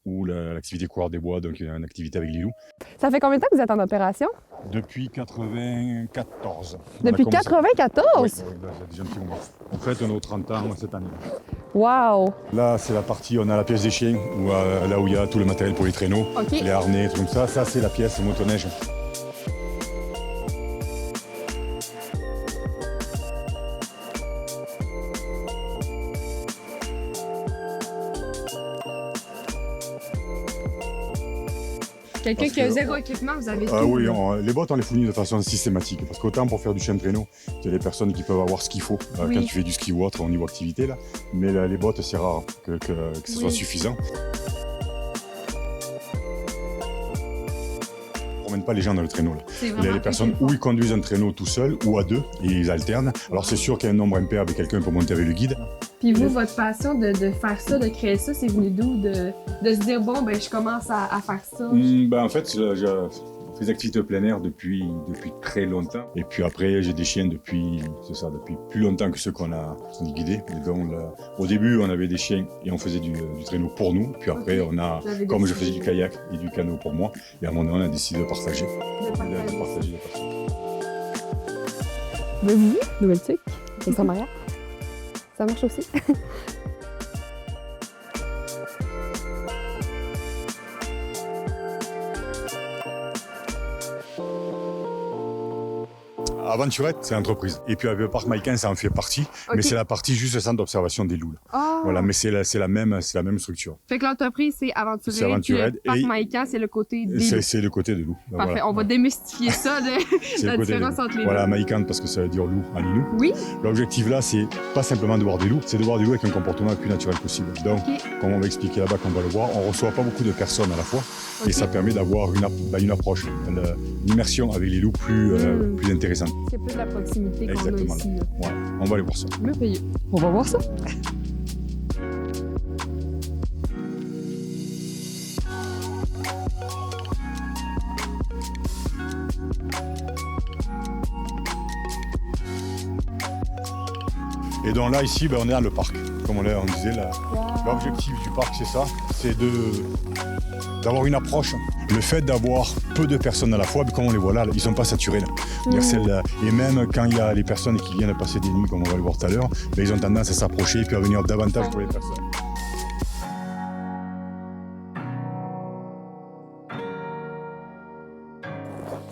Ou l'activité coureur des bois, donc une activité avec les loups. Ça fait combien de temps que vous êtes en opération? Depuis 94. Depuis 94? Oui, ça fait déjà un petit moment. En fait, on a 30 ans cette année. Wow! Là, c'est la partie, on a la pièce des chiens, là où il y a tout le matériel pour les traîneaux, les harnais, tout comme ça. Ça, c'est la pièce motoneige. Quelqu'un qui a zéro équipement, vous avez tout. Oui, les bottes, on les fournit de façon systématique. Parce qu'autant pour faire du chien de traîneau, qu'il y a des personnes qui peuvent avoir ce qu'il faut quand tu fais du ski ou autre au niveau activité. Là. Mais les bottes, c'est rare que ce soit suffisant. On ne promène pas les gens dans le traîneau. Là. Il y a les personnes où ils conduisent un traîneau tout seul ou à deux et ils alternent. Alors c'est sûr qu'il y a un nombre impair avec quelqu'un pour monter avec le guide. Puis vous, votre passion de faire ça, de créer ça, c'est venu d'où? De se dire, bon, ben je commence à faire ça? En fait, je fais des activités de plein air depuis très longtemps. Et puis après, j'ai des chiens depuis plus longtemps que ceux qu'on a guidés. Et donc, au début, on avait des chiens et on faisait du traîneau pour nous. Puis après, comme je faisais du kayak et du canot pour moi, et à un moment donné, on a décidé de partager. Mais vous, nouvelle truc, avec son mariage, ça marche aussi. Aventurette, c'est l'entreprise. Et puis avec le parc Maïcan, ça en fait partie. Mais c'est la partie juste centre d'observation des loups. Voilà, mais c'est la même structure. Fait que l'entreprise, c'est Aventurette. Le parc Maïcan, c'est le côté des loups. C'est le côté des loups. Parfait, voilà. On va démystifier ça, la différence entre les deux. Voilà, Maïcan, parce que ça veut dire loup en inou. Oui. L'objectif là, c'est pas simplement de voir des loups, c'est de voir des loups avec un comportement le plus naturel possible. Donc, comme on va expliquer là-bas, qu'on va le voir, on reçoit pas beaucoup de personnes à la fois. Et ça permet d'avoir une approche, une immersion avec les loups plus intéressante. C'est plus la proximité qu'on a ici. Ouais, on va aller voir ça. Merveilleux. On va voir ça. Et donc là, ici, on est dans le parc. Comme on disait, l'objectif du parc, c'est ça. C'est d'avoir une approche. Le fait d'avoir peu de personnes à la fois, comme on les voit là, ils ne sont pas saturés. Là. Et même quand il y a les personnes qui viennent passer des nuits, comme on va le voir tout à l'heure, ils ont tendance à s'approcher et puis à venir davantage pour les personnes.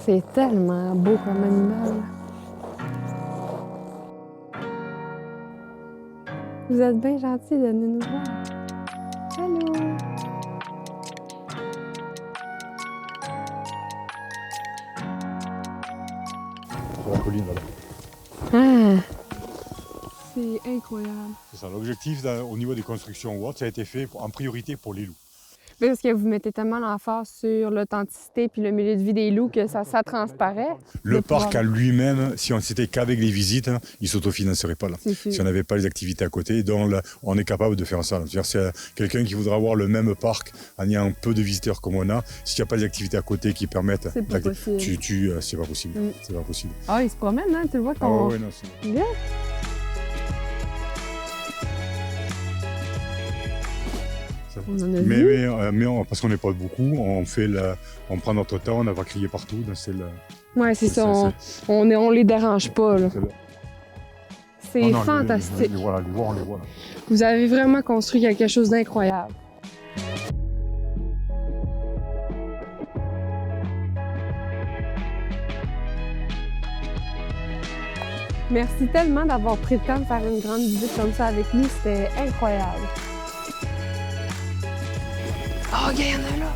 C'est tellement beau comme animal. Vous êtes bien gentil de venir nous voir. Allô? Sur la colline là-bas. Ah! C'est incroyable. C'est ça. L'objectif au niveau des constructions ou autres, ça a été fait en priorité pour les loups. Parce que vous mettez tellement l'emphase sur l'authenticité puis le milieu de vie des loups que ça transparaît. Le parc à lui-même, si on s'était qu'avec les visites, il ne s'autofinancerait pas là. Si on n'avait pas les activités à côté, donc là, on est capable de faire ça. C'est-à-dire, c'est quelqu'un qui voudra avoir le même parc en ayant peu de visiteurs comme on a. S'il n'y a pas les activités à côté qui permettent, c'est pas possible. C'est pas possible. C'est pas possible. Ah, il se promène, hein? Tu le vois qu'on... oui, non, c'est... Yeah. Mais parce qu'on n'est pas beaucoup, on prend notre temps, on n'a pas crié partout. Oui, c'est ça. On les dérange pas. C'est fantastique. On les voit, on les voit. Là. Vous avez vraiment construit quelque chose d'incroyable. Merci tellement d'avoir pris le temps de faire une grande visite comme ça avec nous. C'était incroyable. Oh, il y en a là!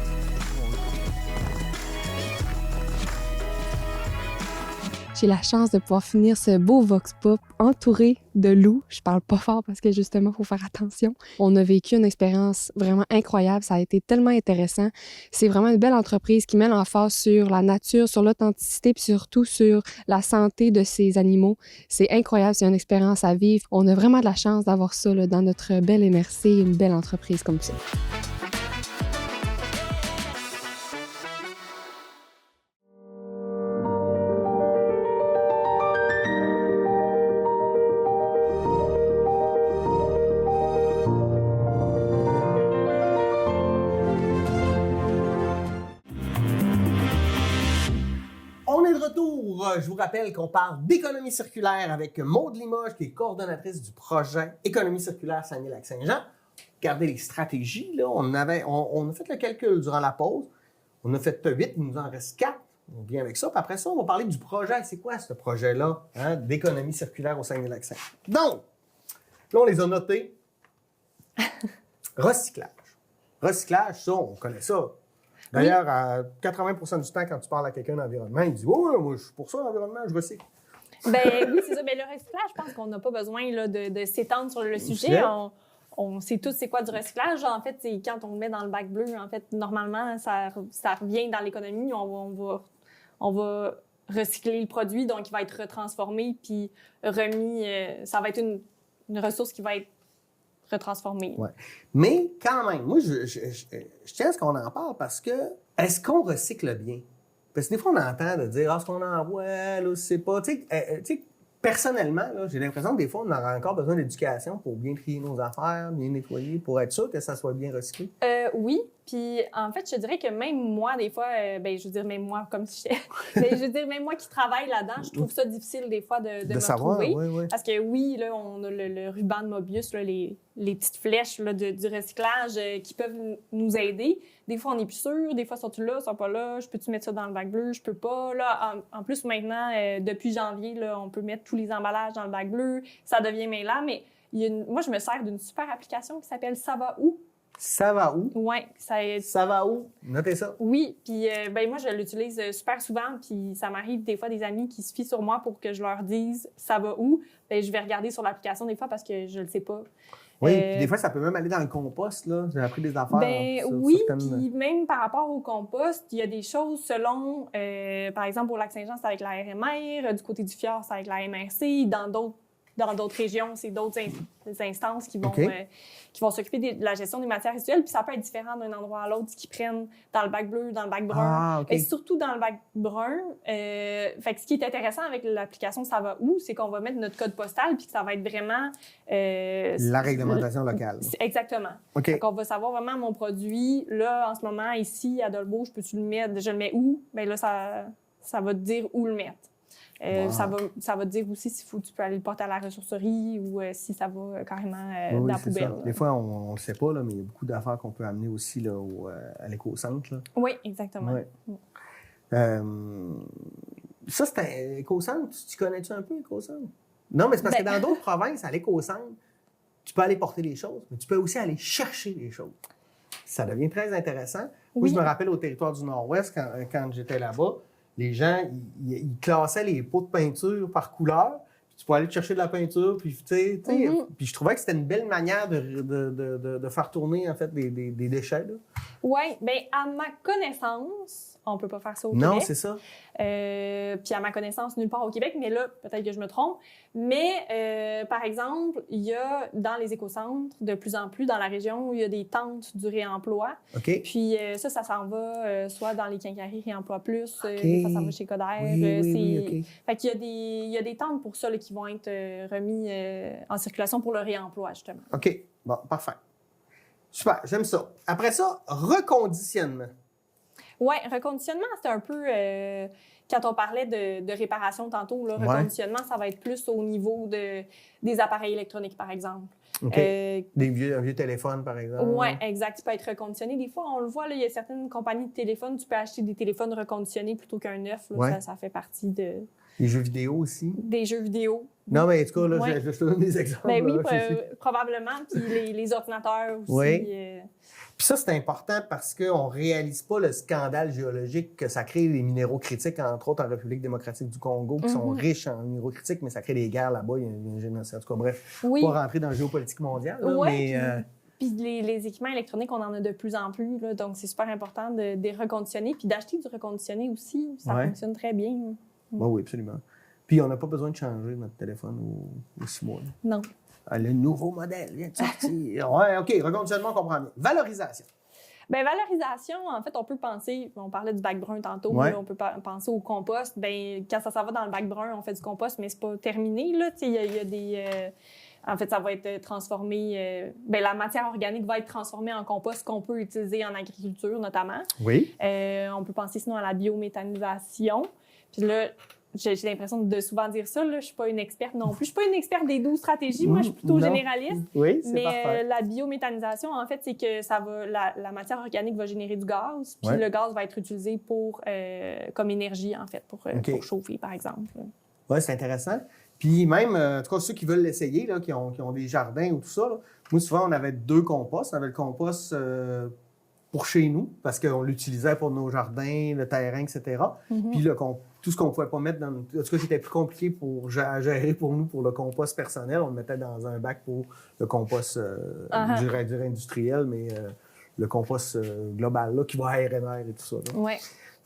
J'ai la chance de pouvoir finir ce beau Vox Pop entouré de loups. Je parle pas fort parce que justement, il faut faire attention. On a vécu une expérience vraiment incroyable. Ça a été tellement intéressant. C'est vraiment une belle entreprise qui met l'emphase sur la nature, sur l'authenticité, puis surtout sur la santé de ces animaux. C'est incroyable. C'est une expérience à vivre. On a vraiment de la chance d'avoir ça là, dans notre belle MRC, une belle entreprise comme ça. Je vous rappelle qu'on parle d'économie circulaire avec Maude Limoges, qui est coordonnatrice du projet Économie circulaire Saguenay-Lac-Saint-Jean. Regardez les stratégies, là. On a fait le calcul durant la pause. On a fait 8, il nous en reste 4. On vient avec ça. Puis après ça, on va parler du projet. C'est quoi ce projet-là d'économie circulaire au Saguenay-Lac-Saint-Jean? Donc, là, on les a notés. Recyclage. Recyclage, ça, on connaît ça. D'ailleurs, à 80% du temps, quand tu parles à quelqu'un d'environnement, il dit « Oh, moi, je suis pour ça, l'environnement, je recycle. » Ben oui, c'est ça. Ben, le recyclage, je pense qu'on n'a pas besoin là, de s'étendre sur le sujet. On sait tous c'est quoi du recyclage. En fait, c'est quand on le met dans le bac bleu, en fait, normalement, ça revient dans l'économie. On va recycler le produit, donc il va être retransformé puis remis. Ça va être une ressource qui va être retransformée. Ouais. Mais quand même, moi, je tiens à ce qu'on en parle parce que est-ce qu'on recycle bien? Parce que des fois, on entend de dire « Ah, ce qu'on envoie, là, c'est pas... » Tu sais, personnellement, là, j'ai l'impression que des fois, on aura encore besoin d'éducation pour bien trier nos affaires, bien nettoyer, pour être sûr que ça soit bien recyclé. Oui, puis en fait, je dirais que même moi, des fois, je veux dire, même moi, comme si j'étais... mais je veux dire, même moi qui travaille là-dedans, je trouve ça difficile des fois de me savoir, retrouver. oui. Parce que oui, là, on a le ruban de Mobius, là, les petites flèches là, du recyclage qui peuvent nous aider. Des fois, on n'est plus sûr. Des fois, sont-ils là, sont pas là. Je peux-tu mettre ça dans le bac bleu? Je peux pas. Là, en plus, maintenant, depuis janvier, là, on peut mettre tous les emballages dans le bac bleu. Ça devient mêlant, mais moi, je me sers d'une super application qui s'appelle Ça va où? Ça va où? Oui. Ça va où? Notez ça. Oui, puis moi, je l'utilise super souvent, puis ça m'arrive des fois des amis qui se fient sur moi pour que je leur dise « ça va où? » Ben, je vais regarder sur l'application des fois parce que je le sais pas. Oui, puis des fois, ça peut même aller dans le compost, là. J'ai appris des affaires. Oui, puis même par rapport au compost, il y a des choses selon, par exemple, au Lac-Saint-Jean, c'est avec la RMR, du côté du Fjord, c'est avec la MRC, dans d'autres régions, c'est d'autres instances qui vont s'occuper de la gestion des matières résiduelles. Puis ça peut être différent d'un endroit à l'autre, ce qu'ils prennent dans le bac bleu, dans le bac brun. Ah, OK. Et surtout dans le bac brun. Fait que ce qui est intéressant avec l'application Ça va où, c'est qu'on va mettre notre code postal puis que ça va être vraiment... la réglementation locale. Exactement. OK. Fait qu'on va savoir vraiment mon produit. Là, en ce moment, ici, à Dolbeau, je le mets où? Bien là, ça va te dire où le mettre. Wow. Ça va te dire aussi si tu peux aller le porter à la ressourcerie ou si ça va carrément dans la poubelle. Des fois, on ne le sait pas, là, mais il y a beaucoup d'affaires qu'on peut amener aussi là, à l'éco-centre. Là. Oui, exactement. Ouais. Ça, c'est un éco-centre. Tu connais-tu un peu l'éco-centre? Non, mais c'est parce que dans d'autres provinces, à l'éco-centre, tu peux aller porter les choses, mais tu peux aussi aller chercher les choses. Ça devient très intéressant. Oui. Moi, je me rappelle au territoire du Nord-Ouest, quand j'étais là-bas, les gens, ils classaient les pots de peinture par couleur. Puis tu peux aller te chercher de la peinture. Puis, puis je trouvais que c'était une belle manière de faire tourner, en fait, des déchets. Oui, bien, à ma connaissance, on ne peut pas faire ça au Québec. Non, c'est ça. Puis à ma connaissance, nulle part au Québec, mais là, peut-être que je me trompe. Mais, par exemple, il y a dans les écocentres, de plus en plus dans la région, il y a des tentes du réemploi. OK. Puis ça s'en va soit dans les quincailleries Réemploi Plus, OK. des fois ça va chez Coder. Oui, OK. Fait qu'il y a des tentes pour ça là, qui vont être remis en circulation pour le réemploi, justement. OK. Bon, parfait. Super, j'aime ça. Après ça, reconditionnement. Oui, reconditionnement, c'est un peu... quand on parlait de réparation tantôt, là, reconditionnement, ça va être plus au niveau des appareils électroniques, par exemple. OK. Un vieux téléphone, par exemple. Oui, exact. Il peut être reconditionné. Des fois, on le voit, là, il y a certaines compagnies de téléphones, tu peux acheter des téléphones reconditionnés plutôt qu'un neuf. Là, ça fait partie de... Les jeux vidéo aussi. Des jeux vidéo. Non, mais en tout cas, là, je te donne des exemples. Ben oui, probablement. Puis les ordinateurs aussi. Oui. Puis ça, c'est important parce qu'on ne réalise pas le scandale géologique que ça crée les minéraux critiques, entre autres en République démocratique du Congo, qui sont riches en minéraux critiques, mais ça crée des guerres là-bas, il y a un génocide. En tout cas, bref, pas rentrer dans la géopolitique mondiale. Là, mais, Puis les équipements électroniques, on en a de plus en plus. Là, donc, c'est super important de les reconditionner. Puis d'acheter du reconditionné aussi, ça fonctionne très bien. Oui, absolument. Puis on n'a pas besoin de changer notre téléphone au 6 mois. Non. Le nouveau modèle vient de sortir. Oui, OK, reconditionnement, on comprend bien. Valorisation. Bien, valorisation, en fait, on peut penser, on parlait du bac brun tantôt, là, on peut penser au compost. Bien, quand ça va dans le bac brun, on fait du compost, mais c'est pas terminé, là. Il y a des... en fait, ça va être transformé... la matière organique va être transformée en compost qu'on peut utiliser en agriculture, notamment. Oui. On peut penser sinon à la biométhanisation. Puis là, j'ai l'impression de souvent dire ça. Là. Je ne suis pas une experte non plus. Je ne suis pas une experte des 12 stratégies. Moi, je suis plutôt généraliste. Oui, c'est parfait. Mais la biométhanisation, en fait, c'est que la matière organique va générer du gaz. Puis le gaz va être utilisé comme énergie, en fait, pour chauffer, par exemple. Oui, c'est intéressant. Puis même, en tout cas, ceux qui veulent l'essayer, là, qui ont des jardins ou tout ça, là, moi, souvent, on avait 2 composts. On avait le compost... pour chez nous, parce qu'on l'utilisait pour nos jardins, le terrain, etc. Puis le tout ce qu'on ne pouvait pas mettre dans... En tout cas, qui était plus compliqué à gérer pour nous, pour le compost personnel, on le mettait dans un bac pour le compost, je dirais industriel, mais le compost global, là, qui va à RNR et tout ça. Oui.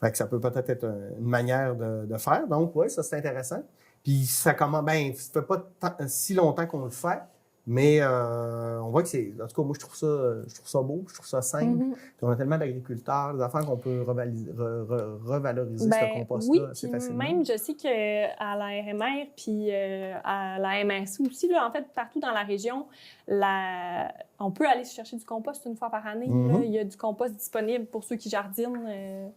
Fait que ça peut peut-être être une manière de faire. Donc, oui, ça, c'est intéressant. Puis, ça commence... Ben, ça fait pas si longtemps qu'on le fait, mais on voit que c'est... En tout cas, moi, je trouve ça beau, je trouve ça simple. Puis on a tellement d'agriculteurs, des affaires qu'on peut revaloriser ce compost-là assez facilement. Même, je sais qu'à la RMR puis à la MSU aussi, là, en fait, partout dans la région, on peut aller chercher du compost une fois par année. Là. Il y a du compost disponible pour ceux qui jardinent.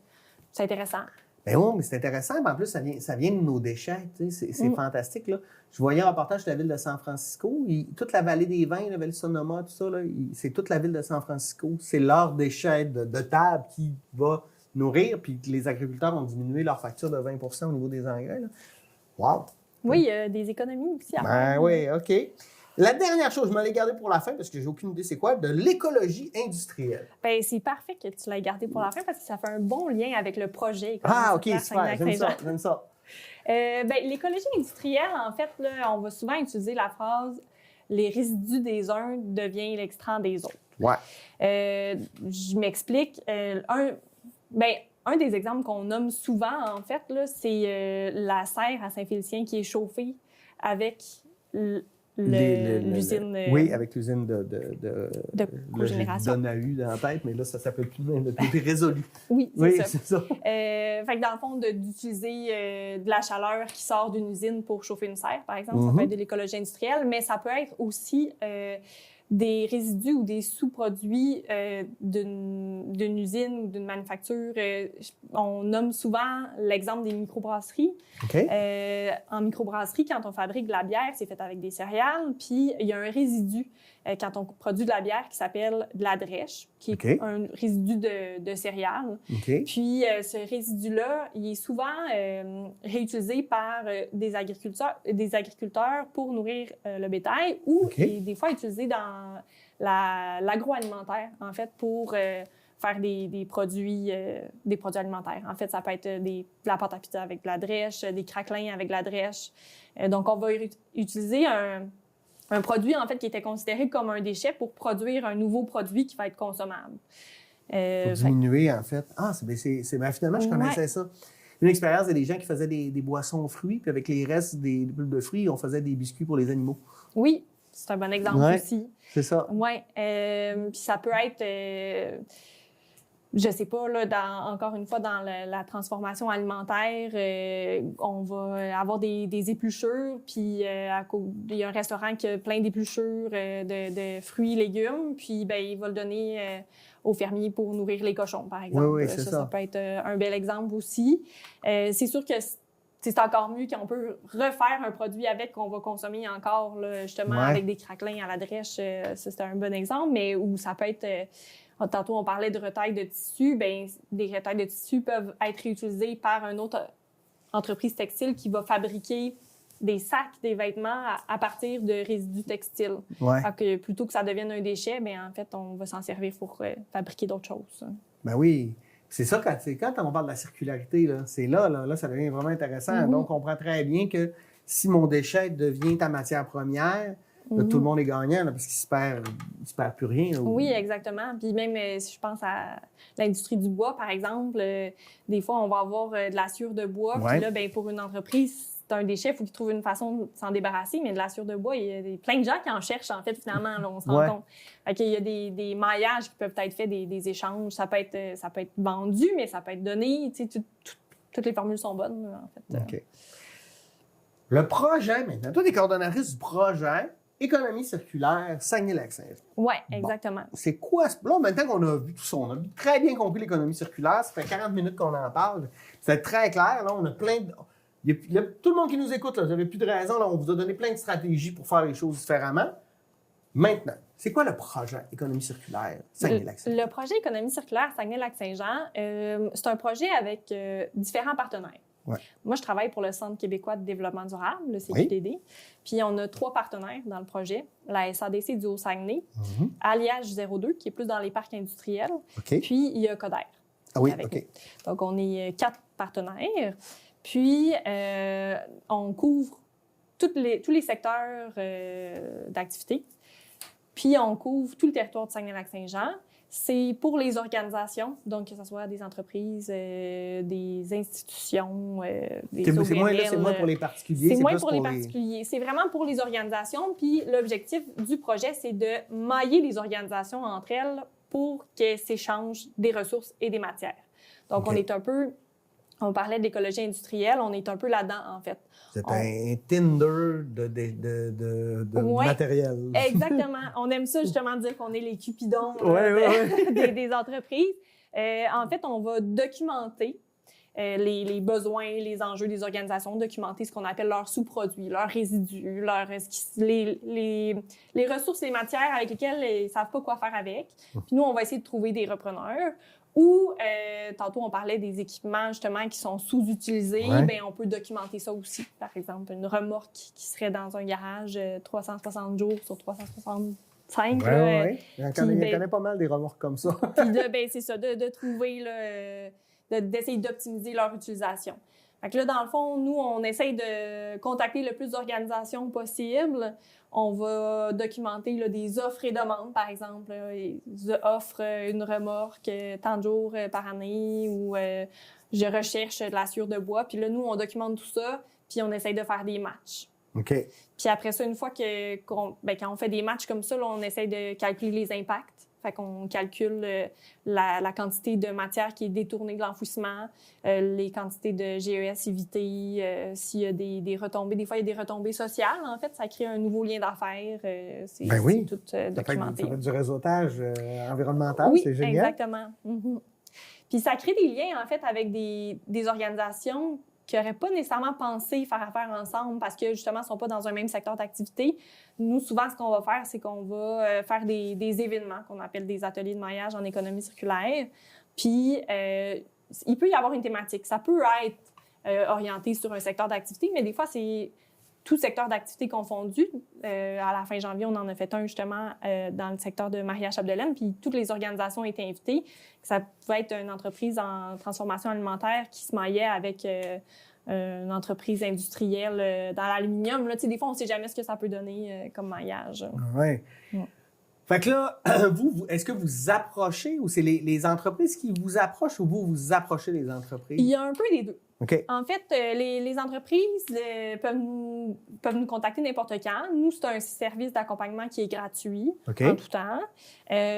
C'est intéressant. Ben oui, mais c'est intéressant. En plus, ça vient de nos déchets. C'est fantastique. Là. Je voyais un reportage de la ville de San Francisco. Toute la vallée des vins, la vallée Sonoma, tout ça, c'est toute la ville de San Francisco. C'est leur déchet de table qui va nourrir. Puis les agriculteurs ont diminué leur facture de 20 % au niveau des engrais. Là. Wow! Oui, il y a des économies aussi à faire. Ben oui, OK. La dernière chose, je me l'ai gardée pour la fin parce que j'ai aucune idée c'est quoi, de l'écologie industrielle. Bien, c'est parfait que tu l'aies gardé pour la fin parce que ça fait un bon lien avec le projet. Ah, OK, super, j'aime ça. L'écologie industrielle, en fait, là, on va souvent utiliser la phrase « les résidus des uns deviennent l'extrant des autres ». Ouais. Je m'explique. Un des exemples qu'on nomme souvent, en fait, là, c'est la serre à Saint-Félicien qui est chauffée avec l'usine... Oui, avec l'usine de cogénération. J'ai Donahue dans la tête, mais là, ça s'appelle plus le côté résolu. Oui, c'est ça. Fait que dans le fond, d'utiliser de la chaleur qui sort d'une usine pour chauffer une serre, par exemple, ça peut être de l'écologie industrielle, mais ça peut être aussi des résidus ou des sous-produits d'une usine ou d'une manufacture. On nomme souvent l'exemple des microbrasseries. Okay. En microbrasserie, quand on fabrique de la bière, c'est fait avec des céréales, puis il y a un résidu quand on produit de la bière qui s'appelle de la drèche, qui est un résidu de céréales. Okay. Puis ce résidu-là, il est souvent réutilisé par des agriculteurs pour nourrir le bétail ou il est des fois utilisé dans l'agroalimentaire, en fait, pour faire des produits alimentaires. En fait, ça peut être de la pâte à pizza avec de la drèche, des craquelins avec de la drèche. Donc, on va utiliser un produit, en fait, qui était considéré comme un déchet pour produire un nouveau produit qui va être consommable. Pour diminuer, en fait. Ah, finalement, je connaissais ça. Une expérience, il y a des gens qui faisaient des boissons aux fruits, puis avec les restes des bulles de fruits, on faisait des biscuits pour les animaux. Oui, c'est un bon exemple aussi. C'est ça. Oui. Puis ça peut être... je sais pas, là, encore une fois, dans la transformation alimentaire, on va avoir des épluchures, puis il y a un restaurant qui a plein d'épluchures de fruits et légumes, puis il va le donner aux fermiers pour nourrir les cochons, par exemple. Oui, c'est ça. Ça peut être un bel exemple aussi. C'est sûr que c'est encore mieux qu'on peut refaire un produit avec qu'on va consommer encore, là, justement, avec des craquelins à la drèche. Ça, c'est un bon exemple, mais où ça peut être... tantôt, on parlait de retail de tissu. Bien, des retails de tissu peuvent être réutilisés par une autre entreprise textile qui va fabriquer des sacs, des vêtements à partir de résidus textiles. Ouais. Fait que plutôt que ça devienne un déchet, bien, en fait, on va s'en servir pour fabriquer d'autres choses. Ben oui. C'est ça, quand on parle de la circularité, là, c'est là, ça devient vraiment intéressant. Donc, on comprend très bien que si mon déchet devient ta matière première, là, tout le monde est gagnant là, parce qu'il se perd plus rien. Là, Oui, exactement. Puis même si je pense à l'industrie du bois, par exemple, des fois, on va avoir de la sciure de bois. Puis là, ben, pour une entreprise, c'est un déchet, il faut qu'ils trouvent une façon de s'en débarrasser. Mais de la sciure de bois, il y a plein de gens qui en cherchent, en fait, finalement, là, on se rend compte. Il y a des maillages qui peuvent être faits, des échanges. Ça peut être vendu, mais ça peut être donné. Toutes les formules sont bonnes, en fait. OK. Le projet, maintenant, toi, t'es coordonnatrice du projet Économie circulaire Saguenay-Lac-Saint-Jean. Oui, exactement. Bon. C'est quoi? Là, maintenant qu'on a vu tout ça, on a très bien compris l'économie circulaire. Ça fait 40 minutes qu'on en parle. C'est très clair. Là, on a plein de... Il y a tout le monde qui nous écoute, là, vous n'avez plus de raison. Là, on vous a donné plein de stratégies pour faire les choses différemment. Maintenant, c'est quoi le projet Économie circulaire Saguenay-Lac-Saint-Jean? Le projet Économie circulaire Saguenay-Lac-Saint-Jean, c'est un projet avec différents partenaires. Ouais. Moi, je travaille pour le Centre québécois de développement durable, le CQDD. Puis, on a 3 partenaires dans le projet. La SADC du Haut-Saguenay, Alliage 02, qui est plus dans les parcs industriels. Puis, il y a Coder. Ah oui, OK. Donc, on est 4 partenaires. Puis, on couvre tous les secteurs d'activité. Puis, on couvre tout le territoire de Saguenay-Lac-Saint-Jean. C'est pour les organisations, donc que ce soit des entreprises, des institutions, des OBNL. C'est moins pour les particuliers. C'est moins pour les particuliers. C'est vraiment pour les organisations. Puis l'objectif du projet, c'est de mailler les organisations entre elles pour qu'elles s'échangent des ressources et des matières. Donc, on parlait de l'écologie industrielle, on est un peu là-dedans, en fait. C'est un Tinder de matériel. Exactement. On aime ça, justement, dire qu'on est les cupidons des entreprises. En fait, on va documenter les besoins, les enjeux des organisations, documenter ce qu'on appelle leurs sous-produits, leurs résidus, les ressources, les matières avec lesquelles ils ne savent pas quoi faire avec. Puis nous, on va essayer de trouver des repreneurs. Ou, tantôt, on parlait des équipements, justement, qui sont sous-utilisés. Ouais. Bien, on peut documenter ça aussi. Par exemple, une remorque qui serait dans un garage 360 jours sur 365. Oui. Il y en a pas mal des remorques comme ça. Puis, c'est ça, de trouver, d'essayer d'optimiser leur utilisation. Fait que là, dans le fond, nous, on essaye de contacter le plus d'organisations possible. On va documenter là, des offres et demandes, par exemple. Offre une remorque tant de jours par année ou je recherche de la sciure de bois. Puis là, nous, on documente tout ça, puis on essaye de faire des matchs. OK. Puis après ça, une fois quand on fait des matchs comme ça, là, on essaye de calculer les impacts. Fait qu'on calcule la quantité de matière qui est détournée de l'enfouissement, les quantités de GES évitées, s'il y a des retombées. Des fois, il y a des retombées sociales, en fait. Ça crée un nouveau lien d'affaires. C'est tout documenté. Ça fait du réseautage environnemental, oui, c'est génial. Exactement. Mm-hmm. Puis ça crée des liens, en fait, avec des organisations qui n'auraient pas nécessairement pensé faire affaire ensemble parce que, justement, ils ne sont pas dans un même secteur d'activité. Nous, souvent, ce qu'on va faire, c'est qu'on va faire des événements qu'on appelle des ateliers de maillage en économie circulaire. Puis, il peut y avoir une thématique. Ça peut être orienté sur un secteur d'activité, mais des fois, c'est tout secteur d'activité confondu. À la fin janvier, on en a fait un, justement, dans le secteur de Maria-Chapdelaine, puis toutes les organisations étaient invitées. Ça pouvait être une entreprise en transformation alimentaire qui se maillait avec une entreprise industrielle dans l'aluminium. Là, des fois, on ne sait jamais ce que ça peut donner comme maillage. Oui. Fait que là, vous, est-ce que vous approchez ou c'est les entreprises qui vous approchent ou vous approchez les entreprises? Il y a un peu des deux. OK. En fait, les entreprises peuvent nous contacter n'importe quand. Nous, c'est un service d'accompagnement qui est gratuit en tout temps.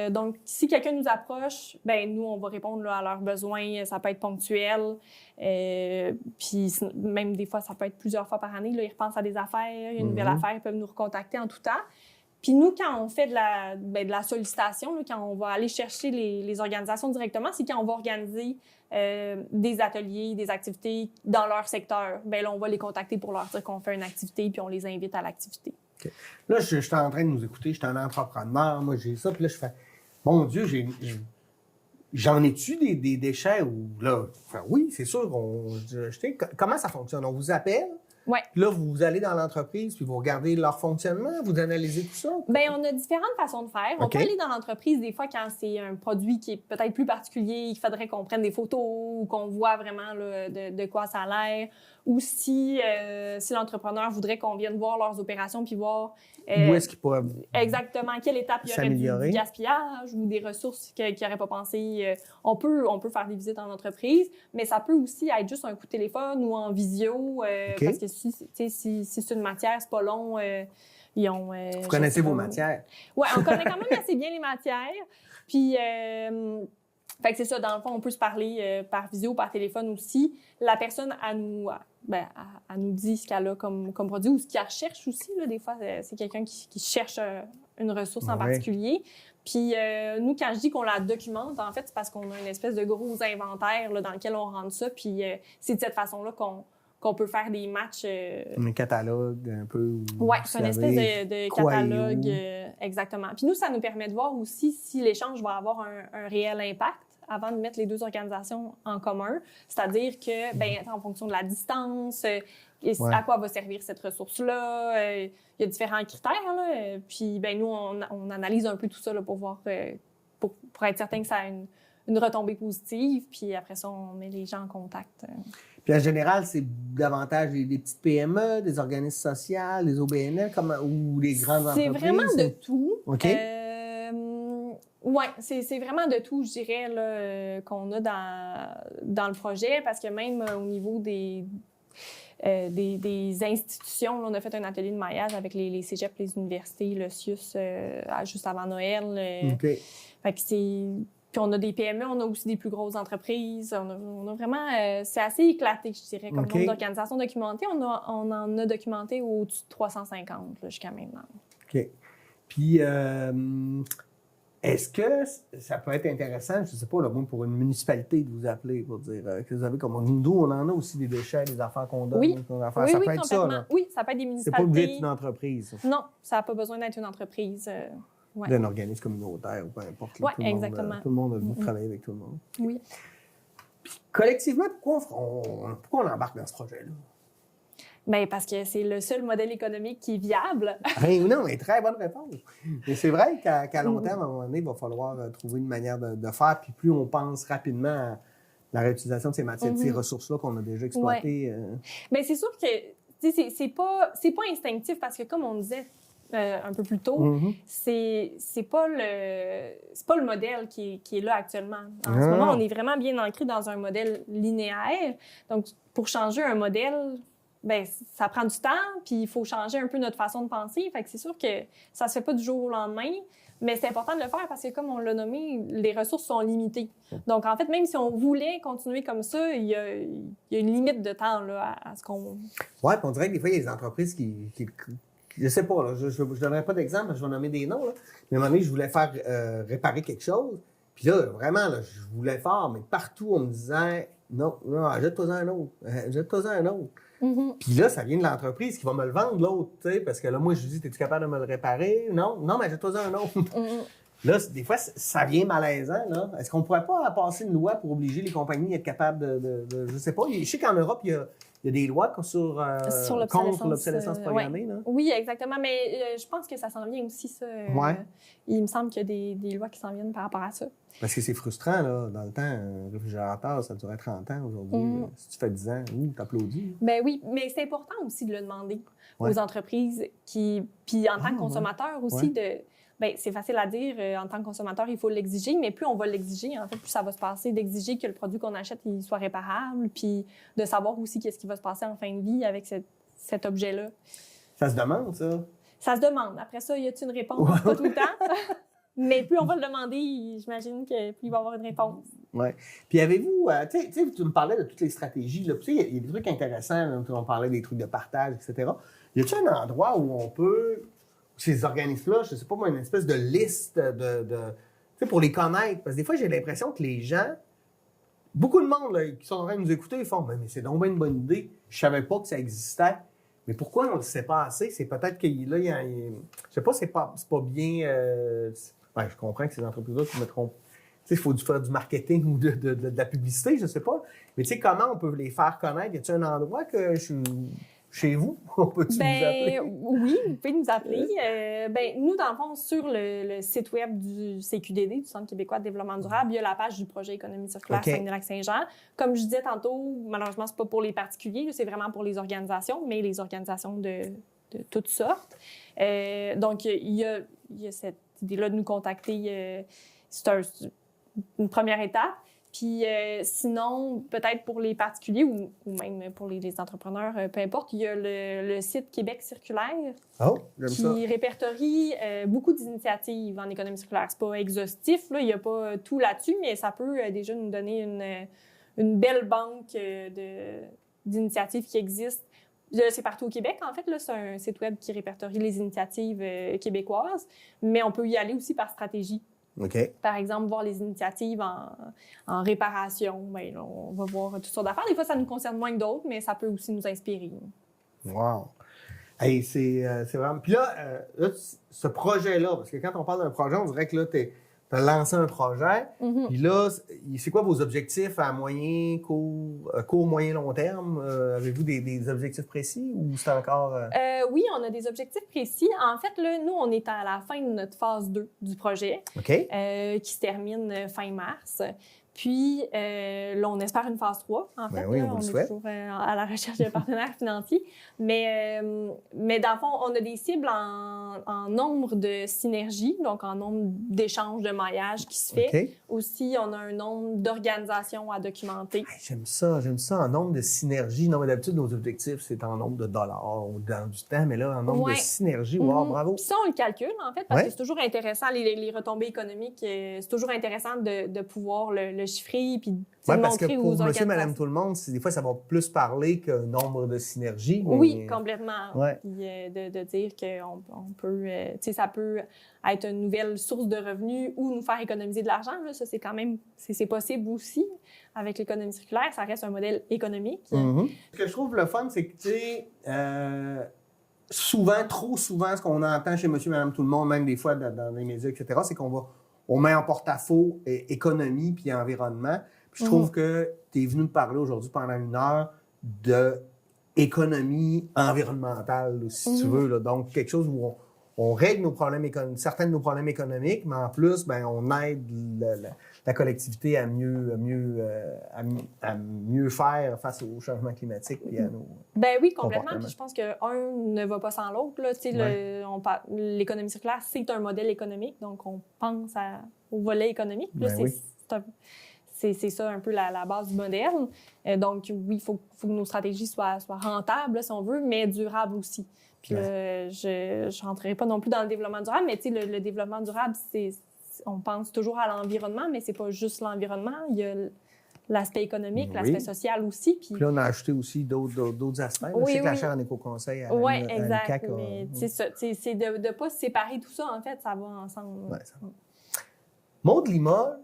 Donc, si quelqu'un nous approche, ben nous, on va répondre là, à leurs besoins. Ça peut être ponctuel. Puis même des fois, ça peut être plusieurs fois par année. Là, ils repensent à des affaires, une nouvelle affaire, ils peuvent nous recontacter en tout temps. Puis nous, quand on fait de la sollicitation, là, quand on va aller chercher les organisations directement, c'est quand on va organiser des ateliers, des activités dans leur secteur. Bien là, on va les contacter pour leur dire qu'on fait une activité puis on les invite à l'activité. Okay. Là, je suis en train de nous écouter, je suis un entrepreneur, moi j'ai ça, puis là je fais, mon Dieu, j'en ai-tu des déchets ou là, enfin, oui, c'est sûr, comment ça fonctionne? On vous appelle? Ouais. Là, vous allez dans l'entreprise, puis vous regardez leur fonctionnement, vous analysez tout ça? Bien, on a différentes façons de faire. On peut aller dans l'entreprise des fois quand c'est un produit qui est peut-être plus particulier, il faudrait qu'on prenne des photos ou qu'on voit vraiment là, de quoi ça a l'air. Ou si l'entrepreneur voudrait qu'on vienne voir leurs opérations puis voir où est-ce qu'ils pourraient exactement à quelle étape il y aurait du gaspillage ou des ressources qu'ils n'auraient pas pensé. On peut faire des visites en entreprise, mais ça peut aussi être juste un coup de téléphone ou en visio parce que si c'est une matière, c'est pas long. Ils ont, vous connaissez vos matières. Oui, on connaît quand même assez bien les matières. Puis, fait que c'est ça, dans le fond, on peut se parler par visio, par téléphone aussi. La personne, elle nous dit ce qu'elle a comme produit ou ce qu'elle recherche aussi. Là. Des fois, c'est quelqu'un qui cherche une ressource en particulier. Puis nous, quand je dis qu'on la documente, en fait, c'est parce qu'on a une espèce de gros inventaire là, dans lequel on rentre ça. Puis c'est de cette façon-là qu'on peut faire des matchs. Un catalogue un peu. Oui, c'est une espèce de catalogue. Exactement. Puis nous, ça nous permet de voir aussi si l'échange va avoir un réel impact avant de mettre les deux organisations en commun. C'est-à-dire que, bien, en fonction de la distance, à quoi va servir cette ressource-là, il y a différents critères. Là, puis, bien, nous, on analyse un peu tout ça là, pour voir, pour être certain que ça a une retombée positive. Puis après ça, on met les gens en contact. Puis en général, c'est davantage des petites PME, des organismes sociaux, des OBNL, ou des grandes entreprises? C'est vraiment de tout. OK. Oui, c'est vraiment de tout, je dirais, là, qu'on a dans le projet, parce que même au niveau des institutions, là, on a fait un atelier de maillage avec les cégeps, les universités, le CIUS, juste avant Noël. OK. Fait que puis on a des PME, on a aussi des plus grosses entreprises. On a vraiment... c'est assez éclaté, je dirais, comme nombre d'organisations documentées. On en a documenté au-dessus de 350 là, jusqu'à maintenant. OK. Puis, est-ce que ça peut être intéressant, je ne sais pas, là, pour une municipalité de vous appeler pour dire que vous avez comme nous, on en a aussi des déchets, des affaires qu'on donne. Oui, ça peut être complètement. ça. Là. Oui, ça peut être des municipalités. C'est pas obligé d'être une entreprise. Non, ça n'a pas besoin d'être une entreprise. Ouais. D'un organisme communautaire ou peu importe. Oui, exactement. Tout le monde a le goût de travailler avec tout le monde. Oui. Puis, collectivement, pourquoi on embarque dans ce projet-là? Bien, parce que c'est le seul modèle économique qui est viable. Non, mais très bonne réponse. Mais c'est vrai qu'à long terme, à un moment donné, il va falloir trouver une manière de faire. Puis plus on pense rapidement à la réutilisation de ces matières, de ces ressources-là qu'on a déjà exploitées. Bien, c'est sûr que c'est pas instinctif parce que, comme on disait un peu plus tôt, c'est pas le modèle qui est là actuellement. En ce moment, on est vraiment bien ancré dans un modèle linéaire. Donc, pour changer un modèle, ben ça prend du temps, puis il faut changer un peu notre façon de penser. Fait que c'est sûr que ça se fait pas du jour au lendemain, mais c'est important de le faire parce que, comme on l'a nommé, les ressources sont limitées. Donc, en fait, même si on voulait continuer comme ça, il y a une limite de temps là, à ce qu'on... Oui, puis on dirait que des fois, il y a des entreprises qui je sais pas, là, je ne donnerai pas d'exemple, je vais nommer des noms, là. Mais à un moment donné, je voulais faire réparer quelque chose. Puis là, vraiment, là, je voulais faire, mais partout, on me disait non, jette-toi-en un autre. Jette-toi-en un autre. Puis là, ça vient de l'entreprise qui va me le vendre, l'autre, tu sais, parce que là, moi, je lui dis, es-tu capable de me le réparer? Non, mais jette-toi-en un autre. Là, des fois, ça vient malaisant, là. Est-ce qu'on ne pourrait pas passer une loi pour obliger les compagnies à être capables de je sais pas. Je sais qu'en Europe, il y a des lois contre l'obsolescence programmée. Là. Oui, exactement. Mais je pense que ça s'en vient aussi, ça. Il me semble qu'il y a des lois qui s'en viennent par rapport à ça. Parce que c'est frustrant, là. Dans le temps, un réfrigérateur, ça durait 30 ans aujourd'hui. Si tu fais 10 ans, t'applaudis. Ben oui, mais c'est important aussi de le demander aux entreprises puis en tant que consommateur aussi, ben, c'est facile à dire, en tant que consommateur, il faut l'exiger, mais plus on va l'exiger, en fait, plus ça va se passer d'exiger que le produit qu'on achète, il soit réparable, puis de savoir aussi qu'est-ce qui va se passer en fin de vie avec cet objet-là. Ça se demande, ça? Ça se demande. Après ça, y a-t-il une réponse? Pas tout le temps. Mais plus on va le demander, j'imagine que plus il va y avoir une réponse. Oui. Puis avez-vous, tu sais, tu me parlais de toutes les stratégies, là. Tu sais, il y a des trucs intéressants, là, on parlait des trucs de partage, etc. Y a-t-il un endroit où on peut... Ces organismes-là, je ne sais pas moi, une espèce de liste tu sais, pour les connaître. Parce que des fois, j'ai l'impression que les gens, beaucoup de monde là, qui sont en train de nous écouter, ils font « Mais c'est donc bien une bonne idée. Je savais pas que ça existait. » Mais pourquoi on ne le sait pas assez? C'est peut-être que là, je sais pas, c'est pas bien... je comprends que ces entreprises-là qui mettront... Tu sais, il faut faire du marketing ou de la publicité, je ne sais pas. Mais tu sais, comment on peut les faire connaître? Y a-t-il un endroit que chez vous, on peut-tu nous appeler? Oui, vous pouvez nous appeler. Nous, dans le fond, sur le site web du CQDD, du Centre québécois de développement durable, il y a la page du projet Économie circulaire Saguenay-Lac-Saint-Jean. Comme je disais tantôt, malheureusement, c'est pas pour les particuliers, c'est vraiment pour les organisations, mais les organisations de toutes sortes. Donc, il y a cette idée-là de nous contacter. C'est une première étape. Puis sinon, peut-être pour les particuliers ou même pour les entrepreneurs, peu importe, il y a le site Québec circulaire qui répertorie beaucoup d'initiatives en économie circulaire. C'est pas exhaustif, là, il n'y a pas tout là-dessus, mais ça peut déjà nous donner une belle banque d'initiatives qui existent. C'est partout au Québec, en fait. Là, c'est un site web qui répertorie les initiatives québécoises, mais on peut y aller aussi par stratégie. Par exemple, voir les initiatives en réparation. Bien, là, on va voir toutes sortes d'affaires. Des fois, ça nous concerne moins que d'autres, mais ça peut aussi nous inspirer. Wow! Hey, c'est vraiment... Puis là, ce projet-là, parce que quand on parle d'un projet, on dirait que là, tu as lancé un projet. Puis là, c'est quoi vos objectifs à moyen, court, moyen, long terme? Avez-vous des objectifs précis ou c'est encore... Oui, on a des objectifs précis. En fait, là, nous, on est à la fin de notre phase 2 du projet qui se termine fin mars. Puis, là, on espère une phase 3, en fait. Oui, là, on est souhaite. toujours à la recherche de partenaires financiers. Mais dans le fond, on a des cibles en nombre de synergies, donc en nombre d'échanges de maillage qui se fait. OK. Aussi, on a un nombre d'organisations à documenter. Hey, j'aime ça en nombre de synergie. Non, mais d'habitude, nos objectifs, c'est en nombre de dollars ou dans du temps, mais là, en nombre de synergie. Wow, bravo. Puis ça, on le calcule, en fait, parce que c'est toujours intéressant, les retombées économiques, c'est toujours intéressant de pouvoir le chiffrer puis Oui, parce que montrer pour aux monsieur, organisations. madame, tout le monde, des fois, ça va plus parler que nombre de synergies. Mais... Oui, complètement. Ouais. Puis de dire qu'on peut, tu sais, ça peut être une nouvelle source de revenus ou nous faire économiser de l'argent. Là. Ça, c'est quand même, c'est possible aussi. Avec l'économie circulaire, ça reste un modèle économique. Ce que je trouve le fun, c'est que, tu sais, souvent, trop souvent, ce qu'on entend chez monsieur, madame, tout le monde, même des fois dans les médias, etc., c'est on met en porte-à-faux économie puis environnement. Puis je trouve que tu es venu me parler aujourd'hui pendant 1 heure d'économie environnementale, si tu veux. Là. Donc, quelque chose où on règle certains de nos problèmes économiques, mais en plus, ben, on aide la collectivité à mieux faire face au changement climatique et à nos Ben oui, complètement. comportements. Puis je pense qu'un ne va pas sans l'autre. Là. Tu sais, l'économie circulaire, c'est un modèle économique, donc on pense au volet économique. Puis là, c'est ça un peu la base du modèle. Donc oui, il faut que nos stratégies soient rentables, là, si on veut, mais durables aussi. Puis là, je ne rentrerai pas non plus dans le développement durable, mais tu sais, le développement durable, on pense toujours à l'environnement, mais c'est pas juste l'environnement. Il y a l'aspect économique, l'aspect social aussi. Puis là, on a ajouté aussi d'autres aspects. Là, je sais que la chaire en éco-conseil à exact. l'UQAC Mais c'est de ne pas se séparer tout ça, en fait, ça va ensemble. Ouais, ça va. Maud Limoges,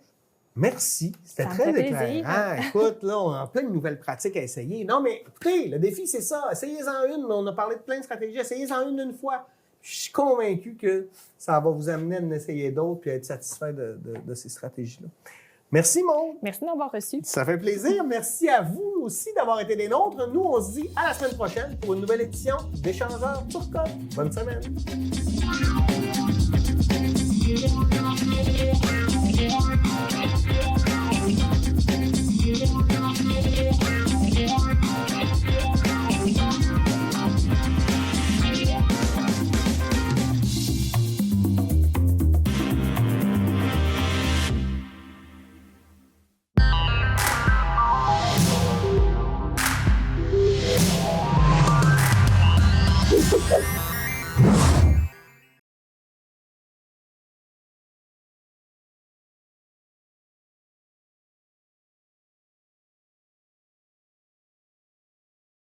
merci. C'était très éclairant. Écoute, là, on a plein de nouvelles pratiques à essayer. Non, mais écoutez, le défi, c'est ça. Essayez-en une. On a parlé de plein de stratégies. Essayez-en une fois. Je suis convaincu que ça va vous amener à en essayer d'autres puis à être satisfait de ces stratégies-là. Merci, Maud. Merci de m'avoir reçu. Ça fait plaisir. Merci à vous aussi d'avoir été des nôtres. Nous, on se dit à la semaine prochaine pour une nouvelle édition d'Échangeurs Turcotte. Bonne semaine.